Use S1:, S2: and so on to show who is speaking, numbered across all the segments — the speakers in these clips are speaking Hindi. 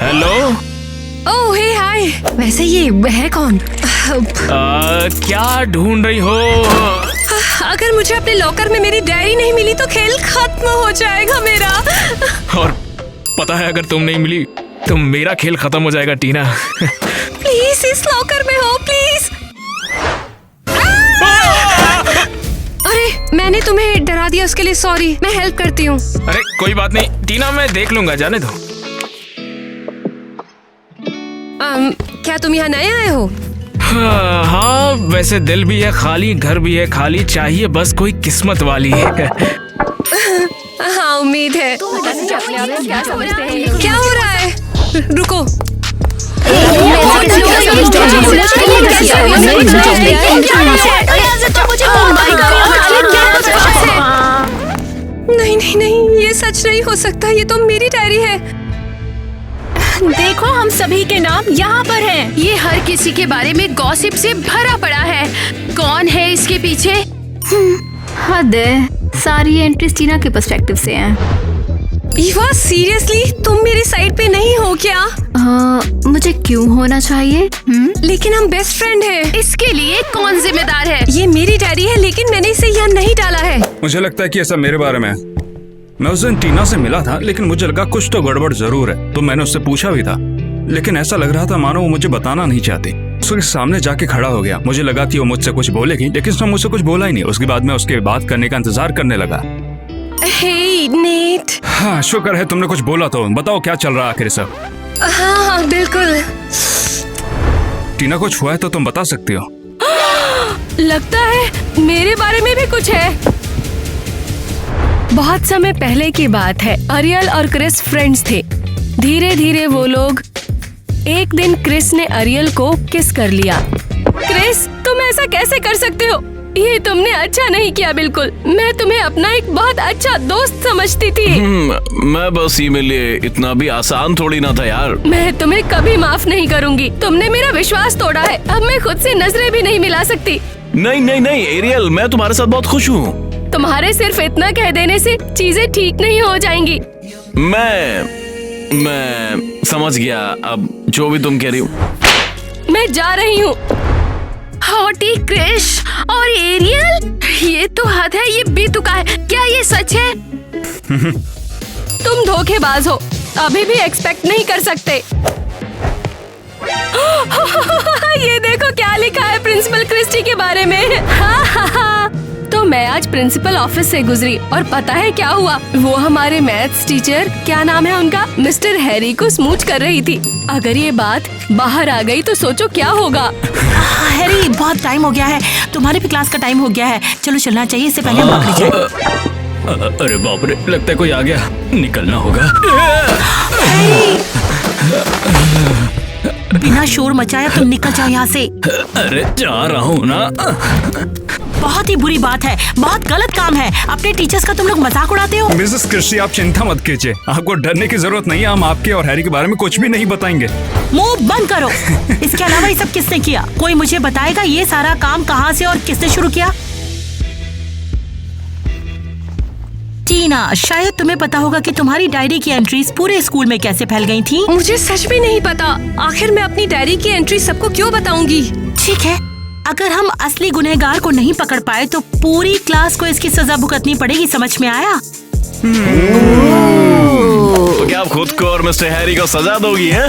S1: हेलो।
S2: ओह हे हाय। वैसे ये है कौन?
S1: क्या ढूंढ रही हो?
S2: अगर मुझे अपने लॉकर में मेरी डायरी नहीं मिली तो खेल खत्म हो जाएगा मेरा।
S1: और पता है अगर तुम नहीं मिली तो मेरा खेल खत्म हो जाएगा टीना।
S2: प्लीज इस लॉकर में हो प्लीज। अरे मैंने तुम्हें डरा दिया, उसके लिए सॉरी। मैं हेल्प करती हूँ।
S1: अरे कोई बात नहीं टीना, मैं देख लूंगा, जाने दो।
S2: क्या तुम यहाँ नए आए हो?
S1: हाँ वैसे दिल भी है खाली, घर भी है खाली, चाहिए बस कोई किस्मत वाली है।
S2: हाँ उम्मीद है। क्या हो रहा है? रुको। नहीं नहीं नहीं, ये सच नहीं हो सकता। ये तो मेरी डायरी है।
S3: देखो हम सभी के नाम यहाँ पर हैं। ये हर किसी के बारे में गॉसिप से भरा पड़ा है। कौन है इसके पीछे?
S4: हद है, सारी एंट्रीज टीना के पर्सपेक्टिव से हैं।
S2: ईवा सीरियसली तुम मेरी साइड पे नहीं हो क्या?
S4: मुझे क्यों होना चाहिए?
S2: लेकिन हम बेस्ट फ्रेंड हैं।
S3: इसके लिए कौन जिम्मेदार है?
S2: ये मेरी डायरी है लेकिन मैंने इसे यहाँ नहीं डाला है।
S5: मुझे लगता है कि ऐसा मेरे बारे में है। मैं उस दिन टीना से मिला था लेकिन मुझे लगा कुछ तो गड़बड़ जरूर है, तो मैंने उससे पूछा भी था, लेकिन ऐसा लग रहा था मानो वो मुझे बताना नहीं चाहती। उसके सामने जाके खड़ा हो गया। मुझे लगा कि वो मुझसे कुछ बोलेगी लेकिन उसने मुझसे कुछ बोला ही नहीं। उसके बाद मैं उसके बात करने का इंतजार करने लगा।
S2: हे नेट।
S5: हाँ शुक्र है तुमने कुछ बोला तो। बताओ क्या चल रहा है आखिर सब?
S2: हाँ बिल्कुल।
S5: टीना कुछ हुआ है तो तुम बता सकती हो।
S3: लगता है मेरे बारे में भी कुछ है। बहुत समय पहले की बात है। अरियल और क्रिस फ्रेंड्स थे। धीरे धीरे वो लोग, एक दिन क्रिस ने अरियल को किस कर लिया। क्रिस तुम ऐसा कैसे कर सकते हो? ये तुमने अच्छा नहीं किया बिल्कुल। मैं तुम्हें अपना एक बहुत अच्छा दोस्त समझती थी।
S6: मैं बस ये मिले, इतना भी आसान थोड़ी ना था यार।
S3: मैं तुम्हें कभी माफ नहीं करूंगी। तुमने मेरा विश्वास तोड़ा है। अब मैं खुद से नजरें भी नहीं मिला सकती।
S6: नहीं नहीं नहीं एरियल, मैं तुम्हारे साथ बहुत खुश हूँ।
S3: तुम्हारे सिर्फ इतना कह देने से चीजें ठीक नहीं हो जाएंगी।
S6: मैं समझ गया। अब जो भी तुम कह रही हो।
S3: मैं जा रही हूँ। हॉटी क्रिश और एरियल, ये तो हद है। ये बीतुका है। क्या ये सच है? तुम धोखेबाज हो। अभी भी एक्सपेक्ट नहीं कर सकते। ये देखो क्या लिखा है प्रिंसिपल क्रिस्टी के बारे में। तो मैं आज प्रिंसिपल ऑफिस से गुजरी और पता है क्या हुआ? वो हमारे मैथ्स टीचर, क्या नाम है उनका, मिस्टर हैरी को स्मूच कर रही थी। अगर ये बात बाहर आ गई तो सोचो क्या होगा।
S7: हैरी बहुत टाइम हो गया है। तुम्हारे भी क्लास का टाइम हो गया है। चलो चलना चाहिए, इससे पहले हम भाग जाए।
S1: अरे बाप रे, लगता है कोई आ गया, निकलना होगा।
S7: बिना शोर मचाया तुम निकल जाओ यहाँ से।
S1: अरे जा रहा हूँ ना।
S7: बहुत ही बुरी बात है, बहुत गलत काम है। अपने टीचर्स का तुम लोग मजाक उड़ाते हो।
S5: मिसेस क्रिस्टी आप चिंता मत कीजिए, आपको डरने की जरूरत नहीं है। हम आपके और हैरी के बारे में कुछ भी नहीं बताएंगे।
S7: मुंह बंद करो। इसके अलावा ये सब किसने किया? कोई मुझे बताएगा ये सारा काम कहाँ से और किसने शुरू किया? टीना, शायद तुम्हें पता होगा कि तुम्हारी डायरी की एंट्रीज पूरे स्कूल में कैसे फैल गई थी।
S2: मुझे सच भी नहीं पता। आखिर मैं अपनी डायरी की एंट्री सबको क्यों बताऊंगी?
S7: ठीक है, अगर हम असली गुनहगार को नहीं पकड़ पाए तो पूरी क्लास को इसकी सजा भुगतनी पड़ेगी। समझ में आया?
S6: तो क्या आप खुद को और मिस्टर हैरी को सजा दोगी हैं?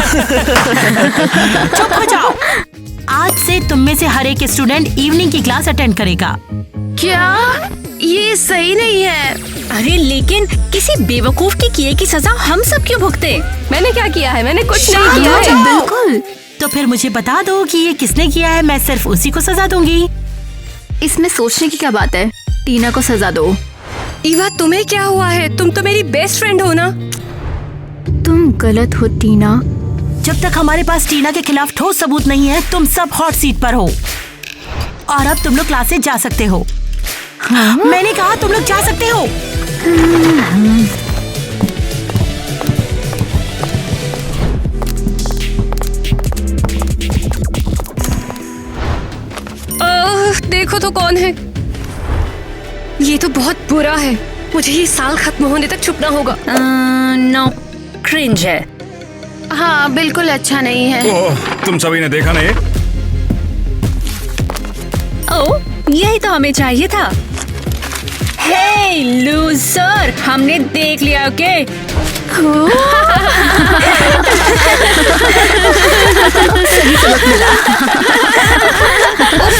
S7: चुप हो जाओ। आज से तुम में से हर एक स्टूडेंट इवनिंग की क्लास अटेंड करेगा।
S3: क्या ये सही नहीं है?
S4: अरे लेकिन किसी बेवकूफ के किए की सजा हम सब क्यों भुगते?
S3: मैंने क्या किया है? मैंने कुछ नहीं किया है।
S4: बिल्कुल।
S7: तो फिर मुझे बता दो कि ये किसने किया है, मैं सिर्फ उसी को सजा दूंगी।
S4: इसमें सोचने की क्या बात है? टीना को सजा दो।
S2: ईवा तुम्हें क्या हुआ है? तुम तो मेरी बेस्ट फ्रेंड हो ना।
S4: तुम गलत हो टीना।
S7: जब तक हमारे पास टीना के खिलाफ ठोस सबूत नहीं है तुम सब हॉट सीट पर हो और अब तुम लोग क्लास से जा सकते हो। हाँ? मैंने कहा तुम लोग जा सकते हो।
S2: देखो तो कौन है। ये तो बहुत बुरा है। मुझे ये साल खत्म होने तक छुपना होगा।
S4: नो, क्रिंज है।
S3: हाँ बिल्कुल अच्छा नहीं है।
S5: ओह, तुम सभी ने देखा नहीं?
S2: ओह, यही तो हमें चाहिए था। हे लूजर, हमने देख लिया। ओके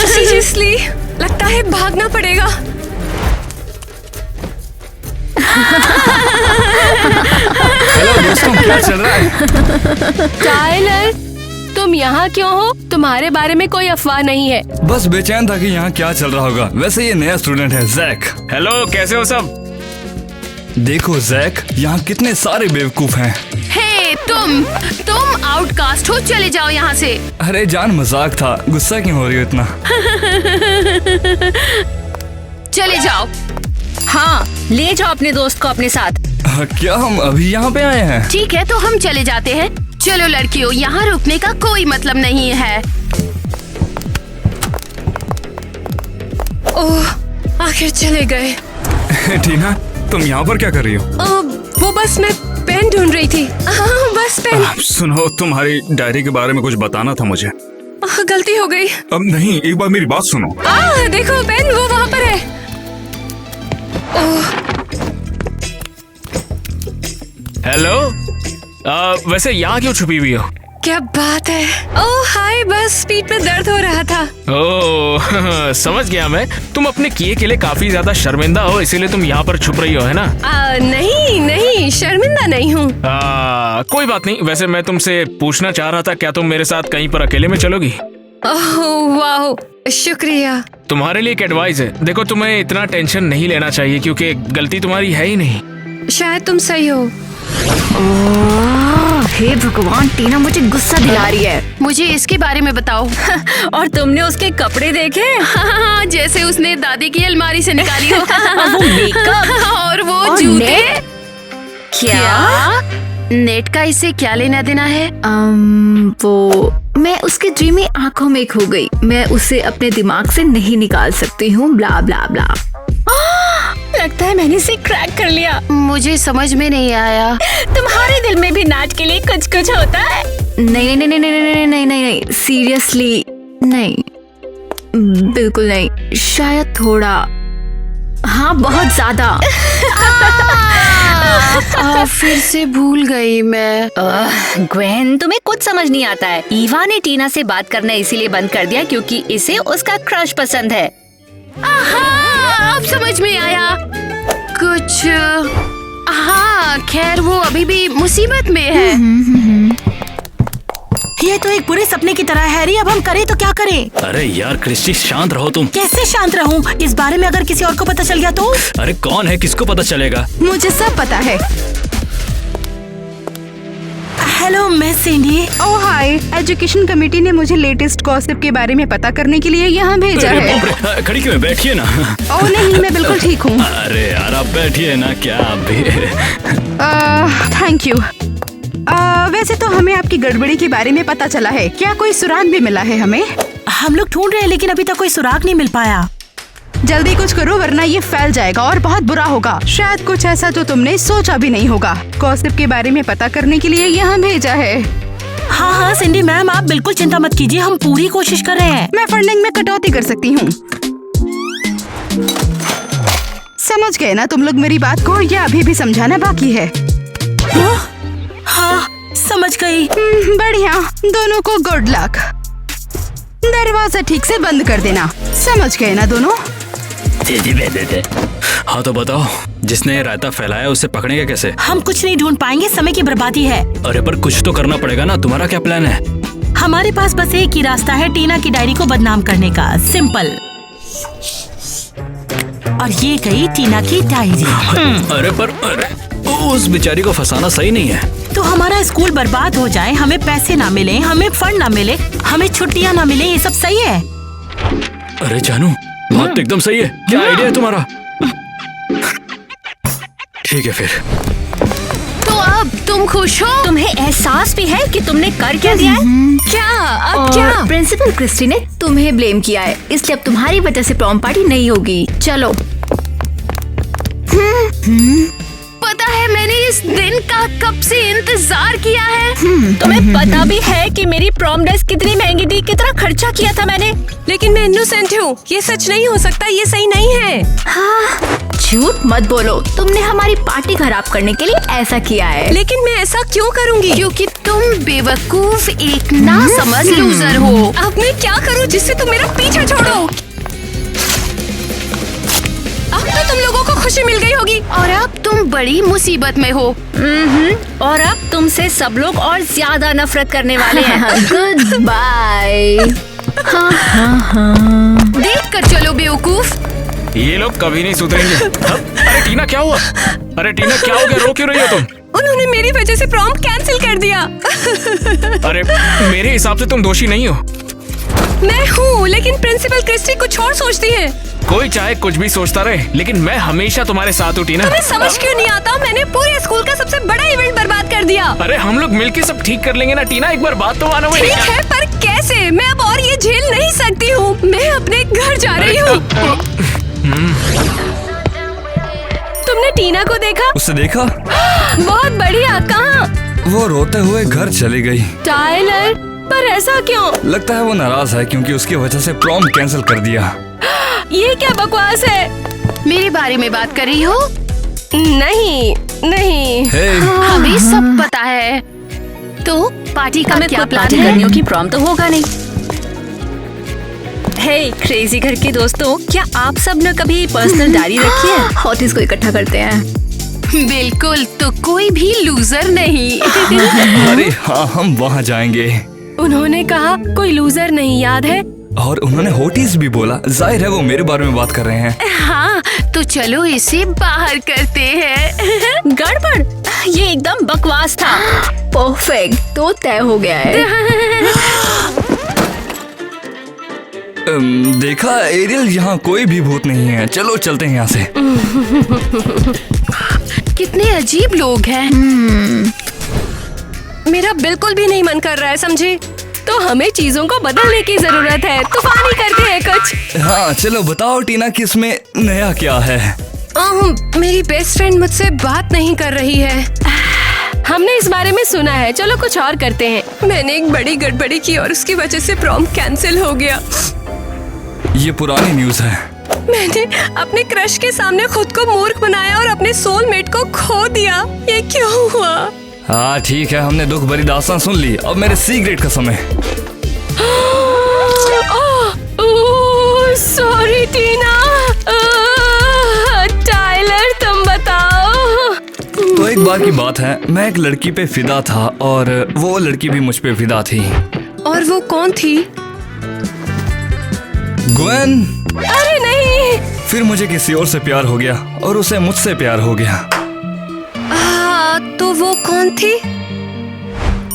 S2: सीरियसली लगता है भागना पड़ेगा।
S5: हेलो दोस्तों, क्या चल रहा है?
S3: टाइलर, तुम यहाँ क्यों हो? तुम्हारे बारे में कोई अफवाह नहीं है।
S5: बस बेचैन था कि यहाँ क्या चल रहा होगा। वैसे ये नया स्टूडेंट है जैक।
S1: हेलो, कैसे हो सब?
S5: देखो जैक, यहाँ कितने सारे बेवकूफ हैं।
S3: हे तुम आउटकास्ट हो, चले जाओ यहाँ से।
S5: अरे जान, मजाक था, गुस्सा क्यों हो रही हो इतना?
S3: चले जाओ।
S2: हाँ, ले जाओ अपने दोस्त को अपने साथ।
S5: क्या हम अभी यहाँ पे आए हैं?
S3: ठीक है, तो हम चले जाते हैं। चलो लड़कियों, यहाँ रुकने का कोई मतलब नहीं है।
S2: ओह, आखिर चले गए।
S5: टीना, तुम यहाँ पर क्या कर रही हो?
S2: वो बस मैं पेन ढूंढ रही थी। हाँ, बस पेन।
S5: सुनो, तुम्हारी डायरी के बारे में कुछ बताना था मुझे।
S2: गलती हो गई।
S5: अब नहीं, एक बार मेरी बात सुनो।
S2: देखो पेन, वो वहाँ पर है। ओह,
S1: हेलो, वैसे यहाँ क्यों छुपी हुई हो?
S2: क्या बात है। ओह हाय, बस पीठ में दर्द हो रहा था।
S1: ओह समझ गया मैं। तुम अपने किए के लिए काफी ज्यादा शर्मिंदा हो, इसीलिए तुम यहाँ पर छुप रही हो, है ना?
S2: नहीं, शर्मिंदा नहीं हूँ।
S1: कोई बात नहीं। वैसे मैं तुमसे पूछना चाह रहा था, क्या तुम मेरे साथ कहीं पर अकेले में चलोगी?
S2: ओह वाह, शुक्रिया।
S1: तुम्हारे लिए एक एडवाइस है। देखो, तुम्हें इतना टेंशन नहीं लेना चाहिए क्योंकि गलती तुम्हारी है ही नहीं।
S2: शायद तुम सही हो।
S4: हे भगवान, टीना मुझे गुस्सा दिला रही है।
S3: मुझे इसके बारे में बताओ।
S2: और तुमने उसके कपड़े देखे?
S3: हाँ, जैसे उसने दादी की अलमारी से निकाली हो।
S2: वो मेकअप
S3: और वो
S4: और
S3: जूते।
S4: नेट?
S3: क्या? नेट का इससे क्या लेना देना है?
S4: वो मैं उसके ड्रीमी आंखों में खो गई। मैं उसे अपने दिमाग से नहीं निकाल सकती हूँ। ब्ला ब्ला ब्ला।
S2: लगता है मैंने इसे क्रैक कर लिया।
S3: मुझे समझ में नहीं आया।
S2: तुम्हारे दिल में भी नाच के लिए कुछ कुछ होता है?
S4: नहीं नहीं नहीं नहीं नहीं नहीं नहीं नहीं, सीरियसली नहीं, बिल्कुल नहीं। शायद थोड़ा, हाँ बहुत ज्यादा।
S3: फिर से भूल गई मैं।
S2: ग्वेन, तुम्हें कुछ समझ नहीं आता है। ईवा ने टीना से बात करना इसीलिए बंद कर दिया क्योंकि इसे उसका क्रश पसंद है।
S3: अब समझ में आया कुछ। हाँ, खैर वो अभी भी मुसीबत में है।
S7: ये तो एक बुरे सपने की तरह है हैरी। अब हम करें तो क्या करें?
S6: अरे यार क्रिस्टी, शांत रहो तुम।
S7: कैसे शांत रहूं? इस बारे में अगर किसी और को पता चल गया तो?
S6: अरे कौन है, किसको पता चलेगा?
S2: मुझे सब पता है।
S7: Hello miss सिंडी।
S8: ओह हाय, एजुकेशन कमेटी ने मुझे लेटेस्ट गॉसिप के बारे में पता करने के लिए यहाँ भेजा
S6: अरे
S8: है।
S6: बाप रे, खड़ी क्यों है? बैठिए ना।
S8: ओह नहीं, मैं बिल्कुल ठीक हूँ।
S6: अरे यार आप बैठिए ना, क्या आप भी।
S8: Thank you. वैसे तो हमें आपकी गड़बड़ी के बारे में पता चला है। क्या कोई सुराग भी मिला है हमें?
S7: हम लोग ढूंढ रहे हैं लेकिन अभी तक कोई सुराग नहीं मिल पाया।
S8: जल्दी कुछ करो वरना ये फैल जाएगा और बहुत बुरा होगा। शायद कुछ ऐसा जो तुमने सोचा भी नहीं होगा। गॉसिप के बारे में पता करने के लिए यहाँ भेजा है।
S7: हाँ हाँ सिंडी मैम, आप बिल्कुल चिंता मत कीजिए, हम पूरी कोशिश कर रहे हैं।
S8: मैं फंडिंग में कटौती कर सकती हूँ। समझ गए ना तुम लोग मेरी बात को, या अभी भी समझाना बाकी है?
S7: हाँ समझ गई।
S8: बढ़िया, दोनों को गुड लक। दरवाजा ठीक से बंद कर देना। समझ गए ना दोनों?
S6: हाँ तो बताओ, जिसने ये रायता फैलाया उसे पकड़ेंगे कैसे?
S7: हम कुछ नहीं ढूंढ पाएंगे, समय की बर्बादी है।
S6: अरे पर कुछ तो करना पड़ेगा ना। तुम्हारा क्या प्लान है?
S7: हमारे पास बस एक ही रास्ता है, टीना की डायरी को बदनाम करने का। सिंपल। और ये गई टीना की डायरी।
S6: अरे पर उस बेचारी को फंसाना सही नहीं है।
S7: तो हमारा स्कूल बर्बाद हो जाए, हमें पैसे ना मिले, हमें फंड ना मिले, हमें छुट्टियां ना मिले, ये सब सही है?
S6: अरे जानू, बात तो एकदम सही है। क्या आइडिया है तुम्हारा? ठीक है फिर।
S3: तो अब तुम खुश हो?
S2: तुम्हें एहसास भी है कि तुमने कर क्या दिया है? क्या अब क्या?
S4: प्रिंसिपल क्रिस्टी ने तुम्हें ब्लेम किया है, इसलिए अब तुम्हारी वजह से प्रॉम पार्टी नहीं होगी। चलो।
S3: लगता है मैंने इस दिन का कब से इंतजार किया है।
S2: तुम्हें पता भी है कि मेरी प्रॉम ड्रेस कितनी महंगी थी, कितना खर्चा किया था मैंने।
S3: लेकिन मैं इनोसेंट हूँ, ये सच नहीं हो सकता, ये सही नहीं है।
S4: हाँ, झूठ मत बोलो, तुमने हमारी पार्टी खराब करने के लिए ऐसा किया है।
S3: लेकिन मैं ऐसा क्यों करूँगी?
S8: क्योंकि तुम बेवकूफ एक ना समझ लूजर हो।
S3: अब मैं क्या करूँ जिससे तुम मेरा पीछा छोड़ो? अब तो तुम लोगों को खुशी मिल गई होगी।
S8: और अब तुम बड़ी मुसीबत में हो।
S2: और अब तुमसे सब लोग और ज्यादा नफरत करने वाले हैं।
S4: Good bye.
S8: देख कर चलो बेवकूफ।
S1: ये लोग कभी नहीं सुधरेंगे। अरे टीना क्या हुआ? अरे टीना क्या हो गया? रो क्यों रही हो तुम?
S3: उन्होंने मेरी वजह से प्रॉम कैंसिल कर दिया।
S1: अरे मेरे हिसाब से तुम दोषी नहीं हो।
S3: मैं हूँ, लेकिन प्रिंसिपल क्रिस्टी कुछ और सोचती है।
S1: कोई चाहे कुछ भी सोचता रहे, लेकिन मैं हमेशा तुम्हारे साथ हूँ टीना।
S3: तुम्हें समझ क्यों नहीं आता? मैंने पूरे स्कूल का सबसे बड़ा इवेंट बर्बाद कर दिया।
S1: अरे हम लोग मिलके सब ठीक कर लेंगे ना टीना, एक बार बात तो मानो मेरी।
S3: ठीक है, पर कैसे? मैं अब और ये झेल नहीं सकती हूँ। मैं अपने घर जा रही हूँ। तुमने टीना को देखा?
S5: उससे देखा?
S3: बहुत बढ़िया। कहाँ?
S5: वो रोते हुए घर चली गई।
S3: टाइलर, पर ऐसा क्यों?
S5: लगता है वो नाराज है क्योंकि उसकी वजह से प्रॉम कैंसिल कर दिया।
S3: ये क्या बकवास है?
S8: मेरे बारे में बात कर रही हो?
S3: नहीं नहीं।
S5: हे,
S8: हमें सब पता है। तो पार्टी का
S2: हमें
S8: क्या
S2: कोई
S8: प्लान
S2: पार्टी
S8: है?
S2: करने की प्रॉम तो होगा नहीं। हे क्रेजी घर के दोस्तों, क्या आप सब ने कभी पर्सनल डायरी रखी है?
S4: हॉटीज को इकट्ठा करते हैं।
S8: बिल्कुल, तो कोई भी लूजर नहीं।
S5: अरे हाँ, हम वहाँ जाएंगे।
S3: उन्होंने कहा कोई लूजर नहीं, याद है?
S5: और उन्होंने होटीज भी बोला। जाहिर है वो मेरे बारे में बात कर रहे हैं।
S8: हाँ, तो चलो इसे बाहर करते हैं।
S2: गड़बड़, ये एकदम बकवास था।
S4: परफेक्ट, तो तय हो गया है।
S5: देखा एरियल, यहाँ कोई भी भूत नहीं है। चलो चलते हैं यहाँ से।
S8: कितने अजीब लोग हैं।
S3: मेरा बिल्कुल भी नहीं मन कर रहा है, समझे? तो हमें चीजों को बदलने की जरूरत है। तूफानी करते हैं कुछ।
S5: हाँ चलो बताओ टीना कि इसमें नया क्या है?
S3: मेरी बेस्ट फ्रेंड मुझसे बात नहीं कर रही है। हमने इस बारे में सुना है। चलो कुछ और करते हैं। मैंने एक बड़ी गड़बड़ी की और उसकी वजह से प्रॉम कैंसिल हो गया।
S5: ये पुरानी न्यूज़ है।
S3: मैंने अपने क्रश के सामने खुद को मूर्ख बनाया और अपने सोलमेट को खो दिया। ये क्यों हुआ?
S5: हाँ ठीक है, हमने दुख भरी दास्तान सुन ली। अब मेरे सिगरेट का समय।
S3: सॉरी टीना। टाइलर तुम बताओ।
S5: तो एक बार की बात है, मैं एक लड़की पे फिदा था और वो लड़की भी मुझ पे फिदा थी।
S3: और वो कौन थी?
S5: ग्वेन।
S3: अरे नहीं।
S5: फिर मुझे किसी और से प्यार हो गया और उसे मुझसे प्यार हो गया।
S3: तो वो कौन थी?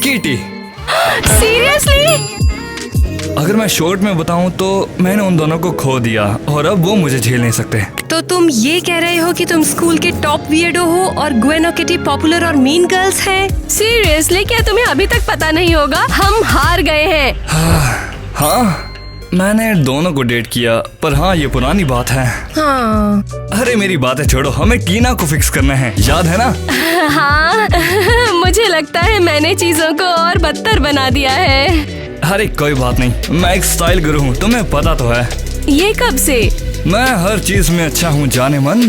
S5: कीटी।
S3: सीरियसली?
S5: अगर मैं शॉर्ट में बताऊं तो मैंने उन दोनों को खो दिया और अब वो मुझे झेल नहीं सकते।
S3: तो तुम ये कह रहे हो कि तुम स्कूल के टॉप वियर्डो हो और ग्वेन और किटी पॉपुलर और मीन गर्ल्स हैं? सीरियसली? क्या तुम्हें अभी तक पता नहीं होगा? हम हार गए हैं।
S5: हाँ, मैंने दोनों को डेट किया, पर हाँ ये पुरानी बात है।
S3: हाँ।
S5: अरे मेरी बातें छोड़ो, हमें टीना को फिक्स करना है, याद है ना?
S3: हाँ। मुझे लगता है मैंने चीजों को और बदतर बना दिया है।
S5: अरे कोई बात नहीं, मैं एक स्टाइल गुरु हूँ, तुम्हें पता तो है।
S3: ये कब से?
S5: मैं हर चीज में अच्छा हूँ जाने मन।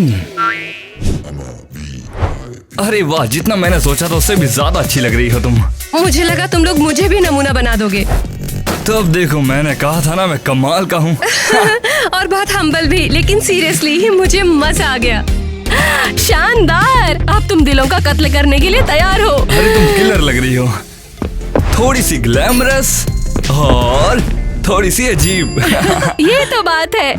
S5: अरे वाह, जितना मैंने सोचा था उससे भी ज्यादा अच्छी लग रही हो तुम।
S3: मुझे लगा तुम लोग मुझे भी नमूना बना दोगे।
S5: तो अब देखो, मैंने कहा था ना मैं कमाल का हूँ।
S3: और बहुत हम्बल भी, लेकिन सीरियसली मुझे मजा आ गया। शानदार। अब तुम दिलों का कत्ल करने के लिए तैयार हो।
S5: अरे तुम किलर लग रही हो, थोड़ी सी ग्लैमरस और थोड़ी सी अजीब।
S3: ये तो बात है।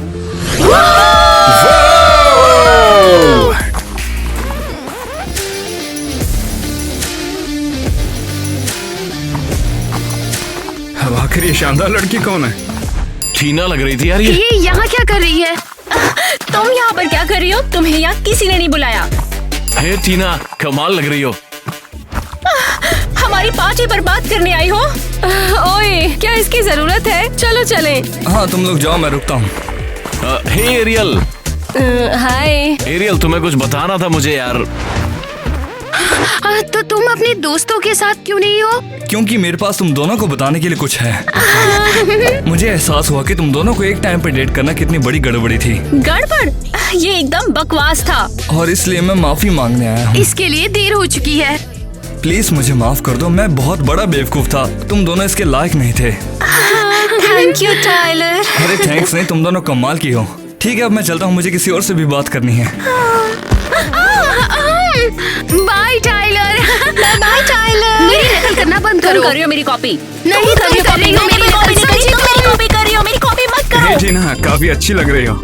S5: अब आखिर ये शानदार लड़की कौन है?
S6: टीना लग रही थी यार ये।
S8: ये यहाँ क्या कर रही है?
S2: तुम यहाँ पर क्या कर रही हो? तुम्हें यहाँ किसी ने नहीं बुलाया।
S6: हे टीना, कमाल लग रही हो।
S2: हमारी पार्टी बर्बाद करने आई हो?
S3: ओए, क्या इसकी जरूरत है? चलो चलें।
S5: हाँ तुम लोग जाओ, मैं रुकता हूँ।
S6: हे एरियल।
S3: हाय।
S6: एरियल, तुम्हें कुछ बताना था मुझे यार।
S3: तो तुम अपने दोस्तों के साथ क्यों नहीं हो?
S9: क्योंकि मेरे पास तुम दोनों को बताने के लिए कुछ है। मुझे एहसास हुआ कि तुम दोनों को एक टाइम पे डेट करना कितनी बड़ी गड़बड़ी थी,
S2: गड़बड़? ये एकदम बकवास था।
S9: और इसलिए मैं माफी मांगने आया हूँ।
S3: इसके लिए देर हो चुकी है।
S9: प्लीज मुझे माफ कर दो, मैं बहुत बड़ा बेवकूफ था। तुम दोनों इसके लायक नहीं थे।
S3: Thank you Tyler.
S9: अरे थैंक्स नहीं, तुम दोनों कमाल की हो। ठीक है, अब मैं चलता हूँ, मुझे किसी और से भी बात करनी है।
S3: Bye Tyler. Bye Tyler.
S2: मेरी नकल करना बंद करो। कर रही हो मेरी कॉपी?
S3: नहीं
S2: तुम कर रही हो मेरी कॉपी? समझी? तुम मेरी कॉपी कर रही हो, मेरी कॉपी मत करो।
S5: हे टीना, काफी अच्छी लग रही हो।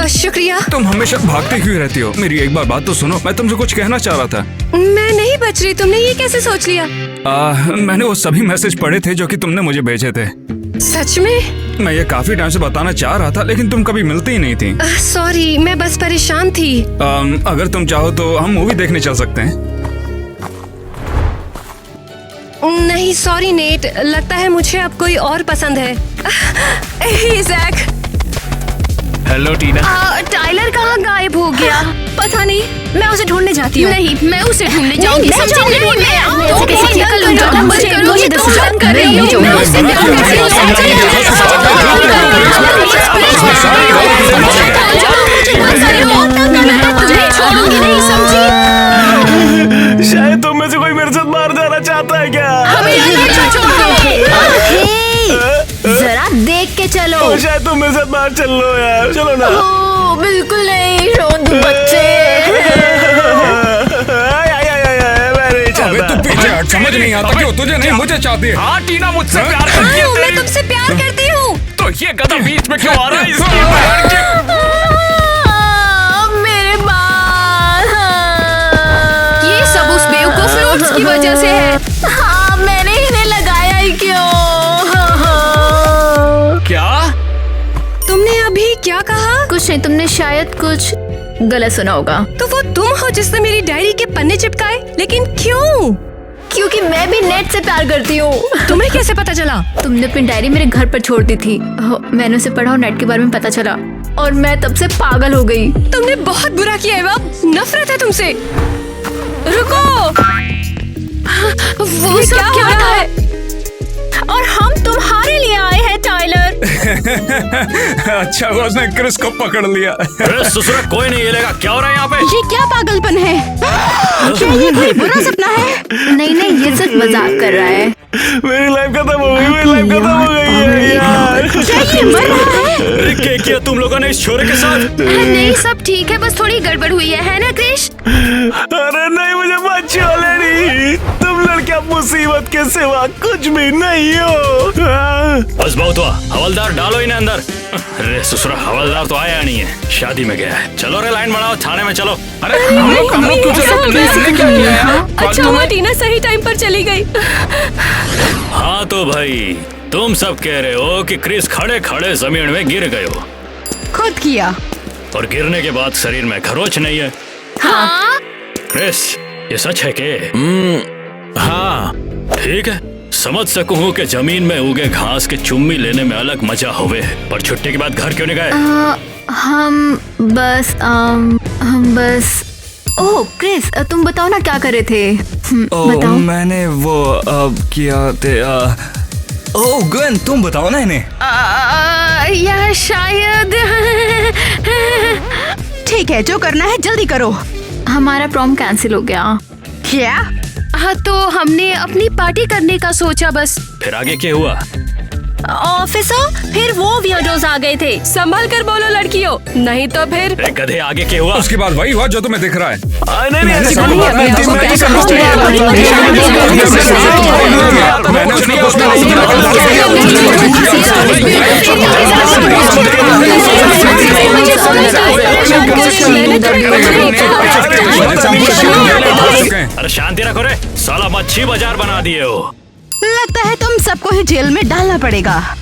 S3: शुक्रिया।
S5: तुम हमेशा भागते क्यों रहती हो? मेरी एक बार बात तो सुनो, मैं तुमसे कुछ कहना चाह रहा था।
S3: मैं नहीं बच रही, तुमने ये कैसे सोच लिया?
S5: मैंने वो सभी मैसेज पढ़े थे जो कि तुमने मुझे भेजे थे।
S3: सच में?
S5: मैं ये काफी टाइम से बताना चाह रहा था, लेकिन तुम कभी मिलती ही नहीं थी।
S3: सॉरी, मैं बस परेशान थी।
S5: अगर तुम चाहो तो हम मूवी देखने चल सकते हैं।
S3: नहीं सॉरी नेट, लगता है मुझे अब कोई और पसंद है। जैक।
S1: हेलो टीना।
S2: टाइलर कहाँ गायब हो गया? पता नहीं, मैं उसे ढूंढने जाती हूँ।
S3: नहीं, मैं उसे ढूंढने जाऊंगी।
S2: मैं
S3: समझी?
S2: जाऊंगी
S3: नहीं,
S2: ढूंढने।
S3: मैं
S2: मैं उसे कैसे निकल लूंगा?
S3: मुझे
S2: मुझे
S3: तुम
S2: दस
S3: बात कर रही हो।
S2: मैं
S3: मैं उससे
S2: नहीं
S3: प्यार करती हूँ। मुझे छोड़ूंगी नहीं, समझी?
S6: शायद तुम में से कोई मेरे साथ बाहर जाना चाहता है क्या?
S4: जरा देख के चलो।
S6: और शायद तुम मेरे साथ बाहर चल लो यार, चलो ना।
S4: ओ, बिल्कुल नहीं, रोंदू बच्चे।
S6: मैं नहीं
S5: अबे
S6: चाहता।
S5: तू पीछे हट, समझ नहीं आता क्यों? तुझे नहीं, मुझे चाहती है।
S1: हाँ टीना, मुझसे प्यार करती है।
S3: मैं तुमसे प्यार करती हूँ।
S1: तो ये गधा बीच में क्यों आ रहा है? इसकी बहन की-
S4: मेरे बाल।
S3: ये सब उस बेवकूफ फ्रूट्स की वजह से है।
S4: हाँ, मैंने इन्हें लगाया ही क्यों?
S1: क्या?
S3: तुमने अभी क्या कहा?
S4: कुछ नहीं, तुमने शायद कुछ गलत सुना होगा।
S3: तो वो तुम हो जिसने मेरी डायरी के पन्ने चिपकाए, लेकिन क्यों?
S4: क्योंकि मैं भी नेट से प्यार करती हूँ।
S3: तुम्हें कैसे पता चला?
S4: तुमने अपनी डायरी मेरे घर पर छोड़ दी थी। मैंने उसे पढ़ा और नेट के बारे में पता चला, और मैं तब से पागल हो गई।
S3: तुमने बहुत बुरा किया है बाब, नफरत है तुमसे। रुको, वो सब क्या हो रहा है?
S2: और हम तुम्हारे लिए आए हैं टाइलर।
S5: अच्छा हुआ उसने क्रिस को पकड़ लिया।
S6: अरे ससुरा, कोई नहीं हिलेगा। क्या हो रहा है यहाँ पे?
S8: ये क्या पागलपन है? क्या ये कोई बुरा सपना है?
S4: नहीं नहीं, ये सिर्फ मजाक कर रहा है।
S6: मेरी लाइफ खत्म हो गई, मेरी लाइफ खत्म हो गई है यार।
S8: क्या ये मर रहा है?
S6: अरे क्या किया तुम लोगों ने इस छोरे के साथ?
S3: नहीं, सब ठीक है, बस थोड़ी गड़बड़ हुई है ना क्रिश?
S6: अरे नहीं, मुझे मत छोड़े नहीं। तुम लड़कियां मुसीबत के सिवा कुछ भी नहीं हो।
S10: बस बहुत हुआ, हवलदार डालो इन्हें अंदर। अरे ससुरा, हवलदार तो आया नहीं है, शादी में गया है। चलो रे, लाइन बढ़ाओ, थाने में चलो।
S1: अरे हम लोग क्यों चले? हमने क्या किया यार?
S3: अच्छा हुआ टीना सही टाइम पर चली गई।
S10: हाँ तो भाई, तुम सब कह रहे हो कि क्रिस खड़े खड़े जमीन में गिर गए हो,
S8: खुद किया।
S10: और गिरने के बाद शरीर में खरोच नहीं है।
S3: हाँ?
S10: क्रिस, ये सच है के?
S1: हाँ,
S10: ठीक है, समझ सकूं हूँ कि जमीन में उगे घास के चुम्मी लेने में अलग मजा होवे, पर छुट्टी के बाद घर क्यों नहीं गए?
S4: हम बस ओह क्रिस, तुम बताओ ना क्या करे थे? बताओ।
S9: मैंने वो किया थे। ओह गन, तुम बताओ ना इन्हें।
S3: या शायद
S8: ठीक है, जो करना है जल्दी करो।
S4: हमारा प्रॉम कैंसिल हो गया।
S8: क्या?
S3: हाँ, तो हमने अपनी पार्टी करने का सोचा बस।
S10: फिर आगे क्या हुआ?
S2: ऑफिसर, फिर वो वियर्डोज आ गए थे।
S3: संभल कर बोलो लड़कियों, नहीं तो फिर।
S10: अरे गधे, आगे क्या हुआ?
S5: उसके बाद वही हुआ जो तुम्हें दिख रहा है।
S6: नहीं नहीं, ऐसी
S5: मैंने
S6: कोई बात नहीं थी, मैं नहीं समझ
S5: मैंने उसने कुछ
S10: अरे शांति रखो रे, साला मच्छी बाजार बना दिए हो।
S8: लगता है तुम सबको ही जेल में डालना पड़ेगा।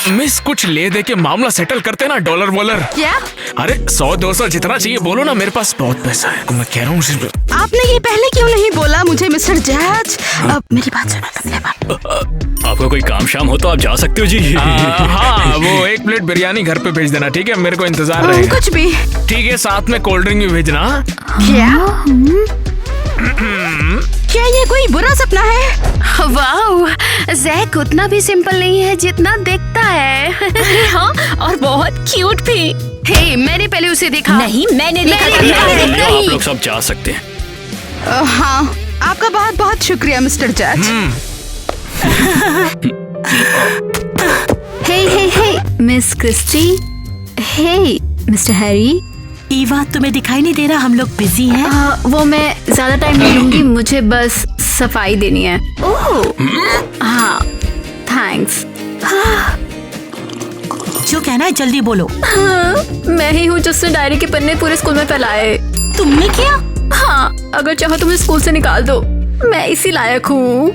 S1: मिस, कुछ ले दे के मामला सेटल करते ना, डॉलर वॉलर।
S8: क्या?
S1: अरे 100-200 जितना चाहिए बोलो ना, मेरे पास बहुत पैसा है। मैं कह रहा हूँ सिर्फ।
S8: आपने ये पहले क्यों नहीं बोला मुझे मिस्टर जज? अब मेरी बात सुनो।
S10: आपको कोई काम शाम हो तो आप जा सकते हो जी।
S1: हाँ, वो एक 1 प्लेट बिरयानी घर पे भेज देना, ठीक है? मेरे को इंतजार रहेगा।
S8: कुछ भी।
S1: ठीक है, साथ में कोल्ड ड्रिंक भी भेजना।
S8: क्या ये कोई बुरा सपना है?
S3: वाह, जैक उतना भी सिंपल नहीं है जितना दिखता है।
S2: हाँ, और बहुत क्यूट भी।
S3: हे, मैंने पहले उसे देखा।
S2: नहीं, मैंने देखा था।
S10: लियो, आप लोग सब जा सकते हैं।
S8: हाँ, आपका बहुत बहुत शुक्रिया मिस्टर जज।
S4: हे मिस क्रिस्टी। हे मिस्टर हैरी।
S7: ईवा, तुम्हें दिखाई नहीं दे रहा हम लोग बिजी हैं?
S4: वो मैं ज्यादा टाइम नहीं लूंगी, मुझे बस सफाई देनी है। ओह हाँ, थैंक्स।
S7: जो कहना है जल्दी बोलो।
S4: हाँ, मैं ही हूँ जिसने डायरी के पन्ने पूरे स्कूल में फैलाए।
S7: तुमने किया?
S4: हाँ, अगर चाहो तो मुझे स्कूल से निकाल दो, मैं इसी लायक हूँ।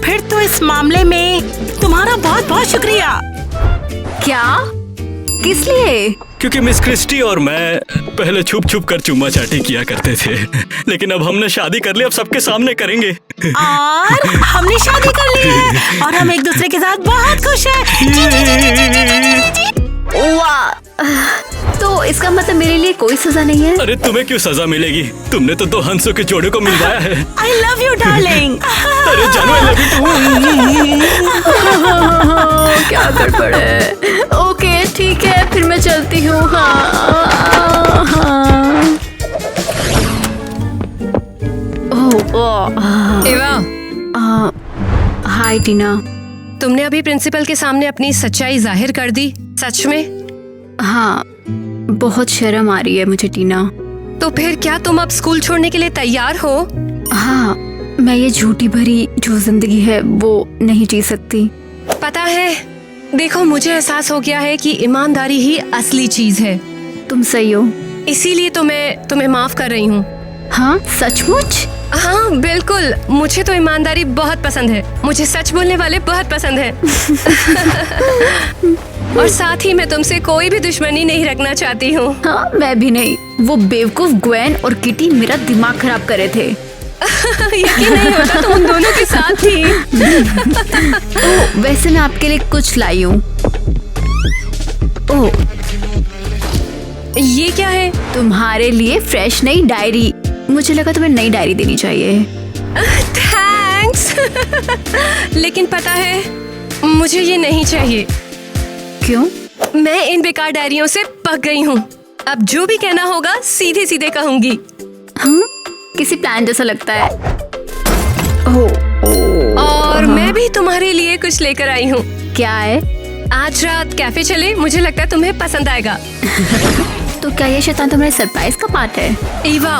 S7: फिर तो इस मामले में तुम्हारा बहुत बहुत शुक्रिया।
S4: क्या? किस लिए?
S10: क्योंकि मिस क्रिस्टी और मैं पहले छुप छुप कर चुम्मा चाटी किया करते थे, लेकिन अब हमने शादी कर ली, अब सबके सामने करेंगे।
S7: और हमने शादी कर ली है और हम एक दूसरे के साथ बहुत खुश हैं।
S4: वाह, तो इसका मतलब मेरे लिए कोई सजा नहीं है?
S10: अरे तुम्हें क्यों सजा मिलेगी? तुमने तो 2 हंसों के जोड़े को मिलवाया है।
S7: I love you, darling।
S10: अरे जानू, I love you too।
S4: क्या गड़बड़ है? ओके ठीक है, फिर मैं चलती हूँ।
S3: एवा,
S4: हाय टीना।
S3: तुमने अभी प्रिंसिपल के सामने अपनी सच्चाई जाहिर कर दी? सच में?
S4: हाँ, बहुत शर्म आ रही है मुझे टीना।
S3: तो फिर क्या तुम अब स्कूल छोड़ने के लिए तैयार हो?
S4: हाँ, मैं ये झूठी भरी जो जिंदगी है वो नहीं जी सकती।
S3: पता है, देखो मुझे एहसास हो गया है कि ईमानदारी ही असली चीज है।
S4: तुम सही हो,
S3: इसीलिए तो मैं तुम्हें माफ कर रही हूँ।
S4: हाँ सचमुच?
S3: हाँ बिल्कुल, मुझे तो ईमानदारी बहुत पसंद है। मुझे सच बोलने वाले बहुत पसंद है। और साथ ही मैं तुमसे कोई भी दुश्मनी नहीं रखना चाहती हूँ।
S4: हाँ, मैं भी नहीं। वो बेवकूफ ग्वेन और किटी मेरा दिमाग खराब करे थे।
S3: यकीन नहीं होता तुम उन दोनों के साथ थी।
S4: वैसे मैं आपके लिए कुछ लाई हूँ। ओह,
S3: ये क्या है?
S4: तुम्हारे लिए फ्रेश नई डायरी। मुझे लगा तुम्हें नई डायरी देनी चाहिए।
S3: थैंक्स। लेकिन पता है, मुझे ये नहीं चाहिए।
S4: क्यों?
S3: मैं इन बेकार डायरियों से पक गई हूँ। अब जो भी कहना होगा सीधे सीधे कहूँगी।
S4: हाँ, किसी प्लान जैसा लगता है।
S3: और मैं भी तुम्हारे लिए कुछ लेकर आई हूँ।
S4: क्या है?
S3: आज रात कैफे चले, मुझे लगता है तुम्हें पसंद आएगा।
S4: तो क्या ये शैतान तुम्हारे सरप्राइज का पार्ट है?
S3: ईवा,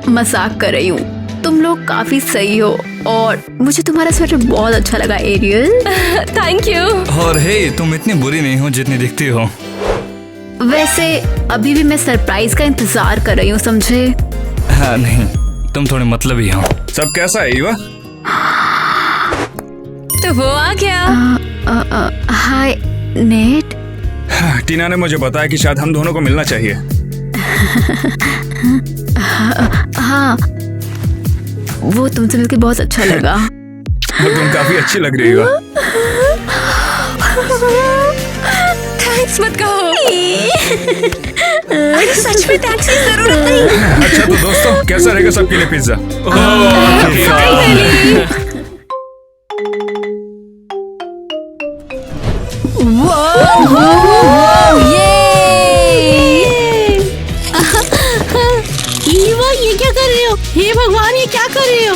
S4: मजाक कर रही हूँ। तुम लोग काफी सही हो और मुझे तुम्हारा स्वेटर बहुत अच्छा लगा एरियल।
S3: Thank you.
S9: और हे, तुम इतनी बुरी नहीं हो जितनी दिखती हो।
S4: वैसे अभी भी मैं सरप्राइज का इंतजार कर रही हूँ, समझे?
S9: हाँ नहीं, तुम थोड़े मतलबी हो।
S5: सब कैसा है ईवा?
S3: तो वो आ गया।
S4: हाय नेट।
S5: टीना ने मुझे बताया कि शायद हम दोनों को मिलना चाहिए।
S4: हाँ, वो तुमसे मिलकर बहुत अच्छा लगा।
S5: तुम काफी अच्छी लग रही हो।
S3: थैंक्स मत कहो। सच में थैंक्स की जरूरत नहीं।
S5: अच्छा तो दोस्तों, कैसा रहेगा सबके लिए पिज्जा?
S7: ईवा, ये क्या कर रहे हो? हे भगवान, ये क्या कर रहे हो?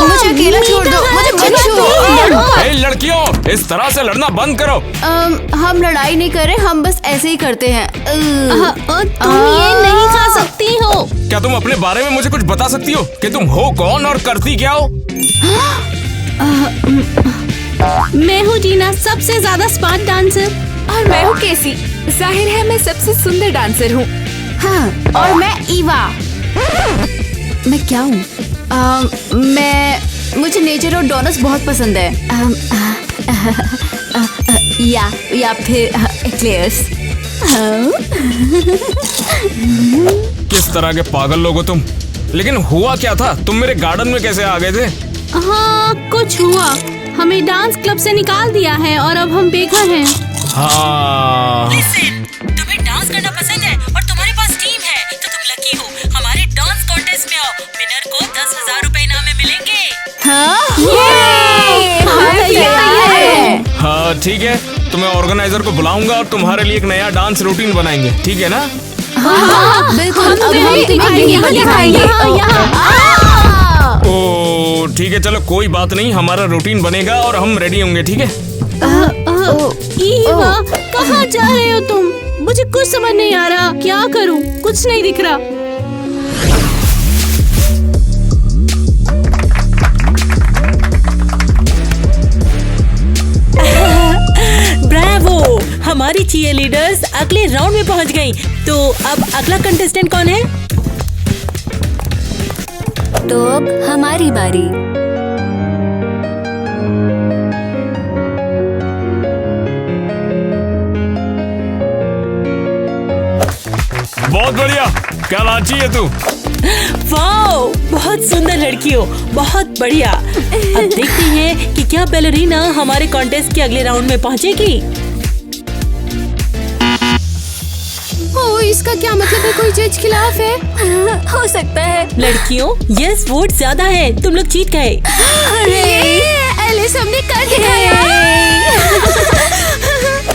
S4: मुझे अकेला छोड़ दो, मुझे मत छोड़ो।
S1: ए लड़कियों, इस तरह से लड़ना बंद करो।
S4: हम लड़ाई नहीं कर रहे, हम बस ऐसे ही करते हैं।
S7: तुम ये नहीं खा सकती हो।
S1: क्या तुम अपने बारे में मुझे कुछ बता सकती हो कि तुम हो कौन और करती क्या हो?
S7: मैं हूँ टीना, सबसे ज्यादा स्मार्ट डांसर।
S2: और मैं हूँ केसी, जाहिर है मैं सबसे सुंदर डांसर हूँ।
S4: हाँ, और मैं ईवा। मैं क्या हूँ? मुझे नेचर और डोनट्स बहुत पसंद है। या फिर एक्लेयर्स।
S1: किस तरह के पागल लोग हो तुम? लेकिन हुआ क्या था? तुम मेरे गार्डन में कैसे आ गए थे?
S7: हाँ, कुछ हुआ। हमें डांस क्लब से निकाल दिया है और अब हम बेघर हैं।
S1: हाँ
S7: लिसन, तुम्हें डांस करना पसंद है और तुम्हारे पास टीम है तो तुम लकी हो। हमारे डांस कॉन्टेस्ट में आओ, विनर को 10,000 रुपए इनाम में मिलेंगे।
S1: हाँ ठीक है, तो मैं ऑर्गेनाइजर को बुलाऊंगा और तुम्हारे लिए एक नया डांस रूटीन बनाएंगे, ठीक है ना? ओ ठीक है, चलो कोई बात नहीं, हमारा रूटीन बनेगा और हम रेडी होंगे, ठीक है?
S3: ईवा, कहाँ जा रहे हो तुम? मुझे कुछ समझ नहीं आ रहा, क्या करूं? कुछ नहीं दिख रहा।
S7: ब्रावो, हमारी चीयर लीडर्स अगले राउंड में पहुंच गयी। तो अब अगला कंटेस्टेंट कौन है?
S2: तो अब हमारी बारी।
S1: बहुत बढ़िया, क्या नाची है तू?
S7: वाओ, बहुत सुंदर लड़की हो, बहुत बढ़िया। अब देखते हैं कि क्या बैलरीना हमारे कॉन्टेस्ट के अगले राउंड में पहुंचेगी।
S3: ओ, इसका क्या मतलब है? कोई जज खिलाफ है?
S2: हो सकता है।
S7: लड़कियों, यस वोट ज्यादा है, तुम लोग जीत गए।
S3: एलिस, हमने कर दिखाया।